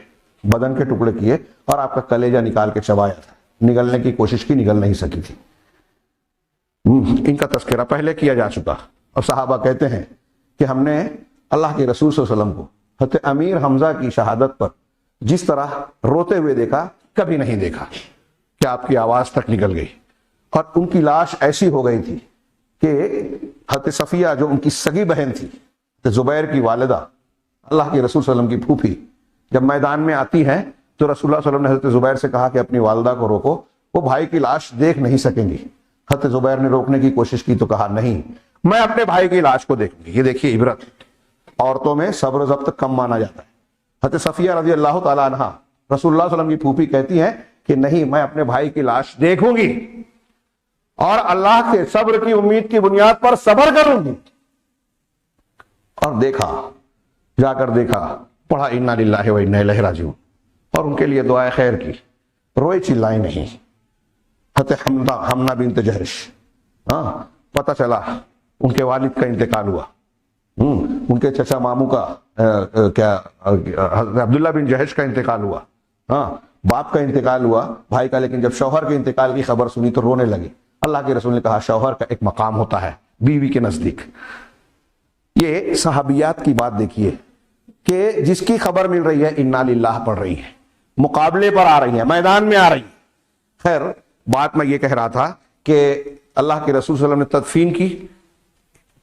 بدن کے ٹکڑے کیے اور آپ کا کلیجہ نکال کے چبایا تھا، نگلنے کی کوشش کی، نگل نہیں سکی تھی۔ ان کا تذکرہ پہلے کیا جا چکا، اور صحابہ کہتے ہیں کہ ہم نے اللہ کے رسول صلی اللہ علیہ وسلم کو حضرت امیر حمزہ کی شہادت پر جس طرح روتے ہوئے دیکھا کبھی نہیں دیکھا، کہ آپ کی آواز تک نکل گئی، اور ان کی لاش ایسی ہو گئی تھی کہ حضرت صفیہ جو ان کی سگی بہن تھی، حضرت زبیر کی والدہ، اللہ کے رسول صلی اللہ علیہ وسلم کی پھوپھی، جب میدان میں آتی ہیں تو رسول اللہ صلی اللہ علیہ وسلم نے حضرت زبیر سے کہا کہ اپنی والدہ کو روکو، وہ بھائی کی لاش دیکھ نہیں سکیں گی۔ حضرت زبیر نے روکنے کی کوشش کی تو کہا نہیں، میں اپنے بھائی کی لاش کو دیکھوں گی۔ یہ دیکھیے عبرت، عورتوں میں صبر و ضبط کم مانا جاتا ہے۔ حضرت صفیہ رضی اللہ تعالی عنہ، رسول اللہ صلی اللہ علیہ وسلم کی پھوپھی، کہتی ہیں کہ نہیں، میں اپنے بھائی کی لاش دیکھوں گی اور اللہ کے صبر کی امید کی بنیاد پر صبر کروں گی۔ اور دیکھا، جا کر دیکھا، پڑھا انا للہ و انا الیہ راجعون، اور ان کے لیے دعائے خیر کی، روئے چلائے نہیں۔ حضرت حمنہ بنت جہش، ہاں پتہ چلا ان کے والد کا انتقال ہوا، ان کے چچا ماموں کا کیا حضرت عبداللہ بن جہش کا انتقال ہوا، ہاں باپ کا انتقال ہوا، بھائی کا، لیکن جب شوہر کے انتقال کی خبر سنی تو رونے لگے۔ اللہ کے رسول نے کہا شوہر کا ایک مقام ہوتا ہے بیوی کے نزدیک۔ یہ صحابیات کی بات دیکھیے کہ جس کی خبر مل رہی ہے انا للہ پڑھ رہی ہے، مقابلے پر آ رہی ہے، میدان میں آ رہی ہے۔ خیر بات میں یہ کہہ رہا تھا کہ اللہ کے رسول صلی اللہ علیہ وسلم نے تدفین کی،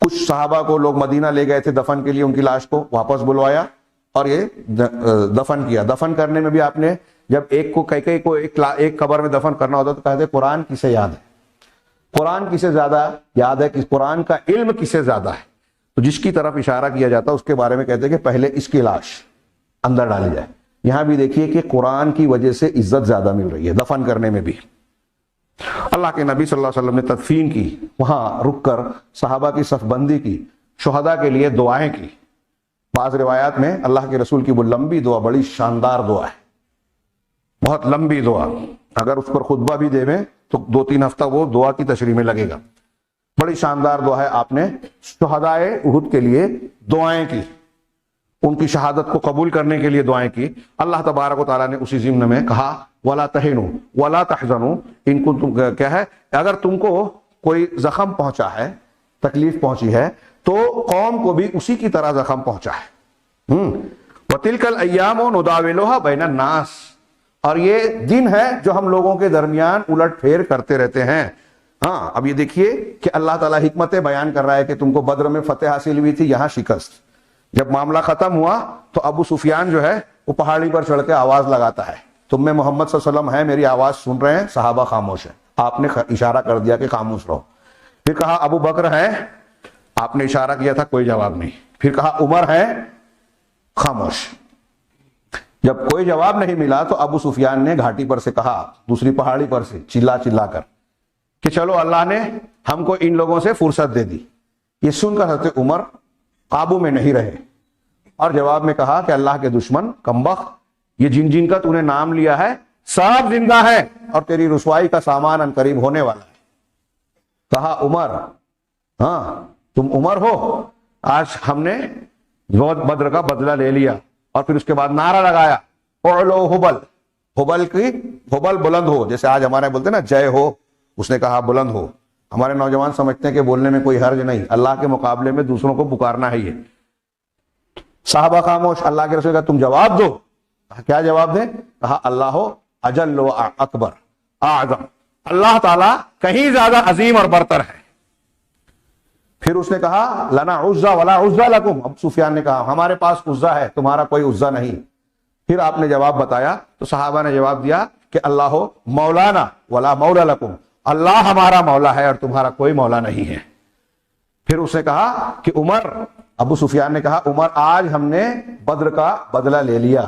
کچھ صحابہ کو لوگ مدینہ لے گئے تھے دفن کے لیے، ان کی لاش کو واپس بلوایا اور یہ دفن کیا۔ دفن کرنے میں بھی آپ نے جب ایک کو کئی کو ایک قبر میں دفن کرنا ہوتا تو کہتے قرآن کسے یاد ہے، قرآن کسے زیادہ یاد ہے، قرآن کا علم کسے زیادہ ہے، تو جس کی طرف اشارہ کیا جاتا اس کے بارے میں کہتے ہیں کہ پہلے اس کی لاش اندر ڈالی جائے۔ یہاں بھی دیکھیے کہ قرآن کی وجہ سے عزت زیادہ مل رہی ہے دفن کرنے میں بھی۔ اللہ کے نبی صلی اللہ علیہ وسلم نے تدفین کی، وہاں رک کر صحابہ کی صف بندی کی، شہداء کے لیے دعائیں کی۔ بعض روایات میں اللہ کے رسول کی وہ لمبی دعا، بڑی شاندار دعا ہے، بہت لمبی دعا، اگر اس پر خطبہ بھی دے میں تو 2-3 ہفتہ وہ دعا کی تشریح میں لگے گا۔ بڑی شاندار دعا ہے، آپ نے شہداء احد کے لیے دعائیں کی، ان کی شہادت کو قبول کرنے کے لیے دعائیں کی۔ اللہ تبارک و تعالیٰ نے اسی ضمن میں کہا وَلَا تَهِنُوا وَلَا تَحْزَنُوا إِن كُنتُم، کیا ہے، اگر تم کو کوئی زخم پہنچا ہے، تکلیف پہنچی ہے، تو قوم کو بھی اسی کی طرح زخم پہنچا ہے۔ وَتِلْكَ الْأَيَّامُ نُدَاوِلُهَا بَيْنَ النَّاسِ، اور یہ دن ہے جو ہم لوگوں کے درمیان الٹ پھیر کرتے رہتے ہیں۔ ہاں اب یہ دیکھیے کہ اللہ تعالیٰ حکمتیں بیان کر رہا ہے کہ تم کو بدر میں فتح حاصل ہوئی تھی، یہاں شکست۔ جب معاملہ ختم ہوا تو ابو سفیان جو ہے وہ پہاڑی پر چڑھ کے آواز لگاتا ہے تم میں محمد صلی اللہ علیہ وسلم ہے، میری آواز سن رہے ہیں، صحابہ خاموش ہیں، آپ نے اشارہ کر دیا کہ خاموش رہو۔ پھر کہا ابو بکر ہے، آپ نے اشارہ کیا تھا، کوئی جواب نہیں۔ پھر کہا عمر ہے، خاموش۔ جب کوئی جواب نہیں ملا تو ابو سفیان نے گھاٹی پر سے کہا، دوسری پہاڑی پر سے چلا چلا کر، کہ چلو اللہ نے ہم کو ان لوگوں سے فرصت دے دی۔ یہ سن کر حضرت عمر قابو میں نہیں رہے اور جواب میں کہا کہ اللہ کے دشمن کمبخت، یہ جن جن کا تو نے نام لیا ہے سب زندہ ہے اور تیری رسوائی کا سامان ان قریب ہونے والا ہے۔ کہا عمر، ہاں تم عمر ہو، آج ہم نے بدر کا بدلہ لے لیا۔ اور پھر اس کے بعد نعرہ لگایا، اعلو حبل، حبل کی حبل بلند ہو، جیسے آج ہمارے بولتے ہیں نا جے ہو، اس نے کہا بلند ہو۔ ہمارے نوجوان سمجھتے ہیں کہ بولنے میں کوئی حرج نہیں، اللہ کے مقابلے میں دوسروں کو پکارنا ہے۔ یہ صحابہ خاموش، اللہ کے رسول کا تم جواب دو۔ کیا جواب دیں؟ کہا اللہ اجل و اکبر اعظم، اللہ تعالیٰ کہیں زیادہ عظیم اور برتر ہے۔ پھر اس نے کہا لنا عزا ولا عزا لکم، اب سفیان نے کہا ہمارے پاس عزا ہے، تمہارا کوئی عزا نہیں۔ پھر آپ نے جواب بتایا تو صحابہ نے جواب دیا کہ اللہ مولانا ولا مولا لکم، اللہ ہمارا مولا ہے اور تمہارا کوئی مولا نہیں ہے۔ پھر اس نے کہا کہ عمر، ابو سفیان نے کہا عمر آج ہم نے بدر کا بدلہ لے لیا۔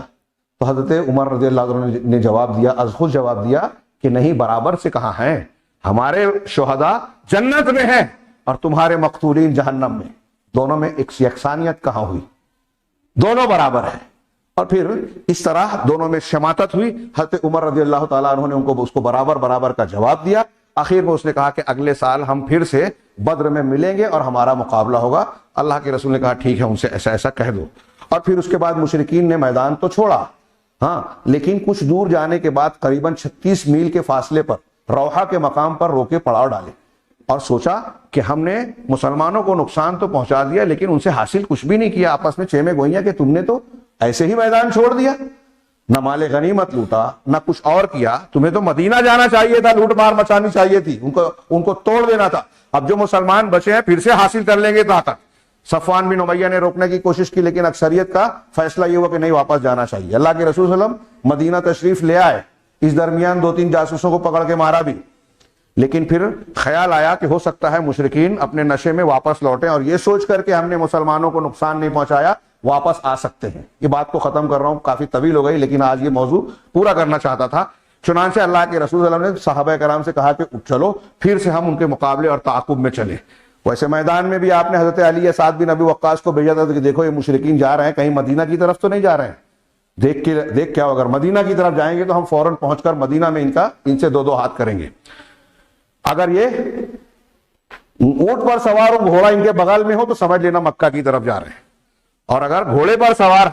تو حضرت عمر رضی اللہ عنہ نے جواب دیا، از خود جواب دیا کہ نہیں، برابر سے کہاں ہیں، ہمارے شہداء جنت میں ہیں اور تمہارے مقتولین جہنم میں، دونوں میں ایک یکسانیت کہاں ہوئی، دونوں برابر ہیں۔ اور پھر اس طرح دونوں میں شماتت ہوئی۔ حضرت عمر رضی اللہ تعالیٰ عنہ نے اس کو برابر برابر کا جواب دیا۔ آخر میں اس نے کہا کہ اگلے سال ہم پھر سے بدر میں ملیں گے اور ہمارا مقابلہ ہوگا۔ اللہ کے رسول نے کہا ٹھیک ہے، ان سے ایسا ایسا کہہ دو۔ اور پھر اس کے بعد مشرکین نے میدان تو چھوڑا، ہاں، لیکن کچھ دور جانے کے بعد قریباً 36 میل کے فاصلے پر روحہ کے مقام پر روکے پڑاؤ ڈالے اور سوچا کہ ہم نے مسلمانوں کو نقصان تو پہنچا دیا لیکن ان سے حاصل کچھ بھی نہیں کیا۔ آپس میں چیمے گوئیاں کہ تم نے تو ایسے ہی میدان چھوڑ دیا، نہ مال غنیمت لوٹا نہ کچھ اور کیا، تمہیں تو مدینہ جانا چاہیے تھا، لوٹ مار مچانی چاہیے تھی، ان کو توڑ دینا تھا۔ اب جو مسلمان بچے ہیں پھر سے حاصل کر لیں گے طاقت۔ صفوان بن امیہ نے روکنے کی کوشش کی لیکن اکثریت کا فیصلہ یہ ہوا کہ نہیں، واپس جانا چاہیے۔ اللہ کے رسول صلی اللہ علیہ وسلم مدینہ تشریف لے آئے، اس درمیان 2-3 جاسوسوں کو پکڑ کے مارا بھی، لیکن پھر خیال آیا کہ ہو سکتا ہے مشرکین اپنے نشے میں واپس لوٹیں اور یہ سوچ کر کہ ہم نے مسلمانوں کو نقصان نہیں پہنچایا واپس آ سکتے ہیں۔ یہ بات کو ختم کر رہا ہوں، کافی طویل ہو گئی لیکن آج یہ موضوع پورا کرنا چاہتا تھا۔ چنانچہ اللہ کے رسول صلی اللہ علیہ وسلم نے صحابہ کرام سے کہا کہ چلو پھر سے ہم ان کے مقابلے اور تعاقب میں چلیں۔ ویسے میدان میں بھی آپ نے حضرت علی یا سعد بن ابی وقاص کو بھیجا تھا کہ دیکھو یہ مشرکین جا رہے ہیں، کہیں مدینہ کی طرف تو نہیں جا رہے ہیں، دیکھ کیا اگر مدینہ کی طرف جائیں گے تو ہم فوراً پہنچ کر مدینہ میں ان سے 2 ہاتھ کریں گے۔ اگر یہ اونٹ پر سوار ہو، گھوڑا ان کے بغل میں ہو تو سمجھ لینا مکہ کی طرف جا رہے ہیں، اور اگر گھوڑے پر سوار،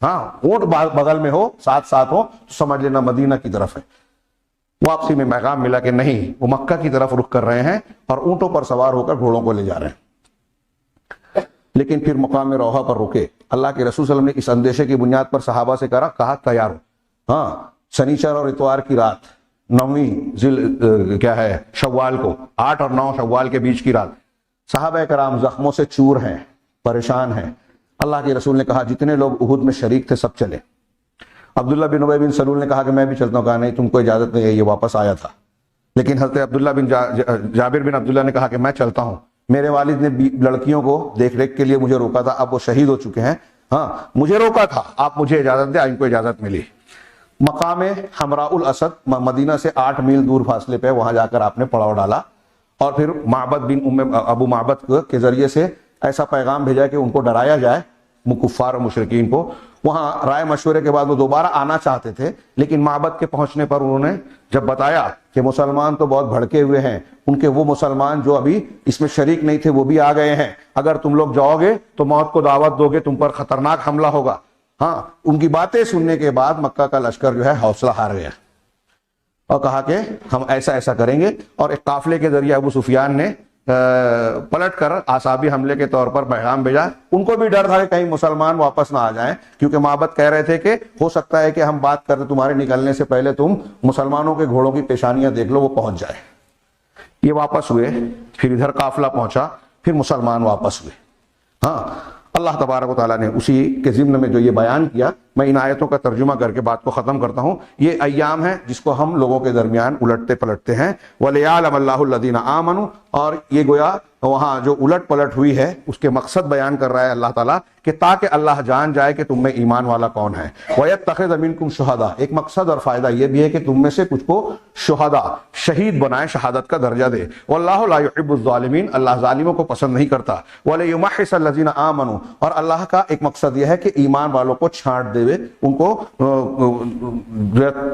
ہاں، اونٹ بغل میں ہو، ساتھ ہو تو سمجھ لینا مدینہ کی طرف ہے۔ واپسی میں پیغام ملا کہ نہیں، وہ مکہ کی طرف رخ کر رہے ہیں اور اونٹوں پر سوار ہو کر گھوڑوں کو لے جا رہے ہیں۔ لیکن پھر مقام روحہ پر رکے۔ اللہ کے رسول صلی اللہ علیہ وسلم نے اس اندیشے کی بنیاد پر صحابہ سے کہا تیار ہو، ہاں، سنیچر اور اتوار کی رات، 9ویں شوال کو، 8 اور 9 شوال کے بیچ کی رات، صحابہ کرام زخموں سے چور ہیں، پریشان ہیں۔ اللہ کے رسول نے کہا جتنے لوگ احد میں شریک تھے سب چلے۔ عبداللہ بن ابی بن سلول نے کہا کہ میں بھی چلتا ہوں، کہا نہیں تم کو اجازت نہیں ہے، یہ واپس آیا تھا۔ لیکن حضرت عبداللہ بن جابر بن عبداللہ نے کہا کہ میں چلتا ہوں، میرے والد نے لڑکیوں کو دیکھ ریکھ کے لیے مجھے روکا تھا، اب وہ شہید ہو چکے ہیں، ہاں مجھے روکا تھا، آپ مجھے اجازت دیں، ان کو اجازت ملی۔ مقام حمراء الاسد مدینہ سے 8 میل دور فاصلے پہ، وہاں جا کر آپ نے پڑاؤ ڈالا اور پھر معبد بن ابو معبد کے ذریعے سے ایسا پیغام بھیجا کہ ان کو ڈرایا جائے، کفار اور مشرکین کو۔ وہاں رائے مشورے کے بعد وہ دوبارہ آنا چاہتے تھے لیکن معبد کے پہنچنے پر انہوں نے جب بتایا کہ مسلمان تو بہت بھڑکے ہوئے ہیں، ان کے وہ مسلمان جو ابھی اس میں شریک نہیں تھے وہ بھی آ گئے ہیں، اگر تم لوگ جاؤ گے تو موت کو دعوت دو گے، تم پر خطرناک حملہ ہوگا۔ ہاں، ان کی باتیں سننے کے بعد مکہ کا لشکر جو ہے حوصلہ ہار گیا اور کہا کہ ہم ایسا ایسا کریں گے، اور ایک قافلے کے ذریعے ابو سفیان نے پلٹ کر اعصابی حملے کے طور پر پیغام بھیجا۔ ان کو بھی ڈر تھا کہ کہیں مسلمان واپس نہ آ جائیں، کیونکہ معبد کہہ رہے تھے کہ ہو سکتا ہے کہ ہم بات کرتے تمہارے نکلنے سے پہلے تم مسلمانوں کے گھوڑوں کی پیشانیاں دیکھ لو، وہ پہنچ جائے۔ یہ واپس ہوئے، پھر ادھر قافلہ پہنچا، پھر مسلمان واپس ہوئے۔ ہاں، اللہ تبارک و تعالیٰ نے اسی کے ضمن میں جو یہ بیان کیا میں ان آیتوں کا ترجمہ کر کے بات کو ختم کرتا ہوں. یہ ایام ہے جس کو ہم لوگوں کے درمیان الٹتے پلٹتے ہیں. وَلِيَعْلَمَ اللَّهُ الَّذِينَ آمَنُوا، اور یہ گویا وہاں جو الٹ پلٹ ہوئی ہے اس کے مقصد بیان کر رہا ہے اللہ تعالیٰ کہ تاکہ اللہ جان جائے کہ تم میں ایمان والا کون ہے. وَيَتَّخِذَ مِنكُمْ شُهَدَاءَ، ایک مقصد اور فائدہ یہ بھی ہے کہ تم میں سے کچھ کو شہداء، شہید بنائے، شہادت کا درجہ دے. وَاللَّهُ لَا يُحِبُّ الظَّالِمِينَ، اللہ ظالموں کو پسند نہیں کرتا. وَلِيُمَحِّصَ الَّذِينَ آمَنُوا، اور اللہ کا ایک مقصد یہ ہے کہ ایمان والوں کو چھانٹ دے، ان کو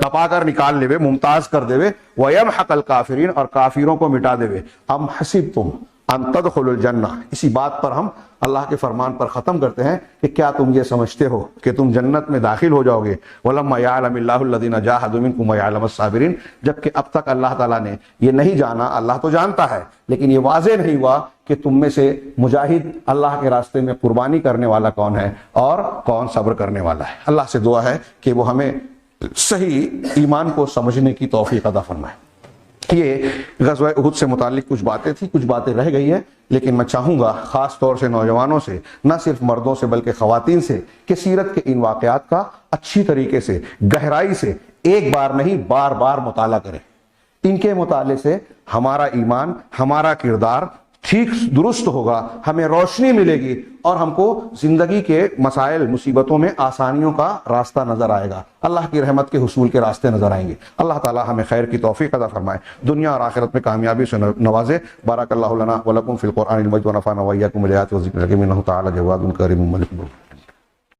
تپا کر نکال لے، ممتاز کر دے. وَيَمْحَقَ الْكَافِرِينَ، اور کافروں کو مٹا دے. ام حسبتم ان تدخلوا الجنہ، اسی بات پر ہم اللہ کے فرمان پر ختم کرتے ہیں کہ کیا تم یہ سمجھتے ہو کہ تم جنت میں داخل ہو جاؤ گے. وَلَمَّا يَعْلَمِ اللَّهُ الَّذِينَ جَاهَدُوا مِنكُمْ وَيَعْلَمَ الصَّابِرِينَ، جبکہ اب تک اللہ تعالیٰ نے یہ نہیں جانا، اللہ تو جانتا ہے لیکن یہ واضح نہیں ہوا کہ تم میں سے مجاہد اللہ کے راستے میں قربانی کرنے والا کون ہے اور کون صبر کرنے والا ہے. اللہ سے دعا ہے کہ وہ ہمیں صحیح ایمان کو سمجھنے کی توفیق عطا فرمائے. یہ غزوہ احد سے متعلق کچھ باتیں تھیں، کچھ باتیں رہ گئی ہیں، لیکن میں چاہوں گا خاص طور سے نوجوانوں سے، نہ صرف مردوں سے بلکہ خواتین سے، کہ سیرت کے ان واقعات کا اچھی طریقے سے، گہرائی سے، ایک بار نہیں بار بار مطالعہ کریں. ان کے مطالعے سے ہمارا ایمان، ہمارا کردار ٹھیک درست ہوگا، ہمیں روشنی ملے گی اور ہم کو زندگی کے مسائل مصیبتوں میں آسانیوں کا راستہ نظر آئے گا، اللہ کی رحمت کے حصول کے راستے نظر آئیں گے. اللہ تعالی ہمیں خیر کی توفیق عطا فرمائے، دنیا اور آخرت میں کامیابی سے نوازے. بارک اللہ لنا ولکم فی القرآن المجید ونفعنا وإیاکم بالآیات والذکر الحکیم، انہ تعالی جواد کریم ملک.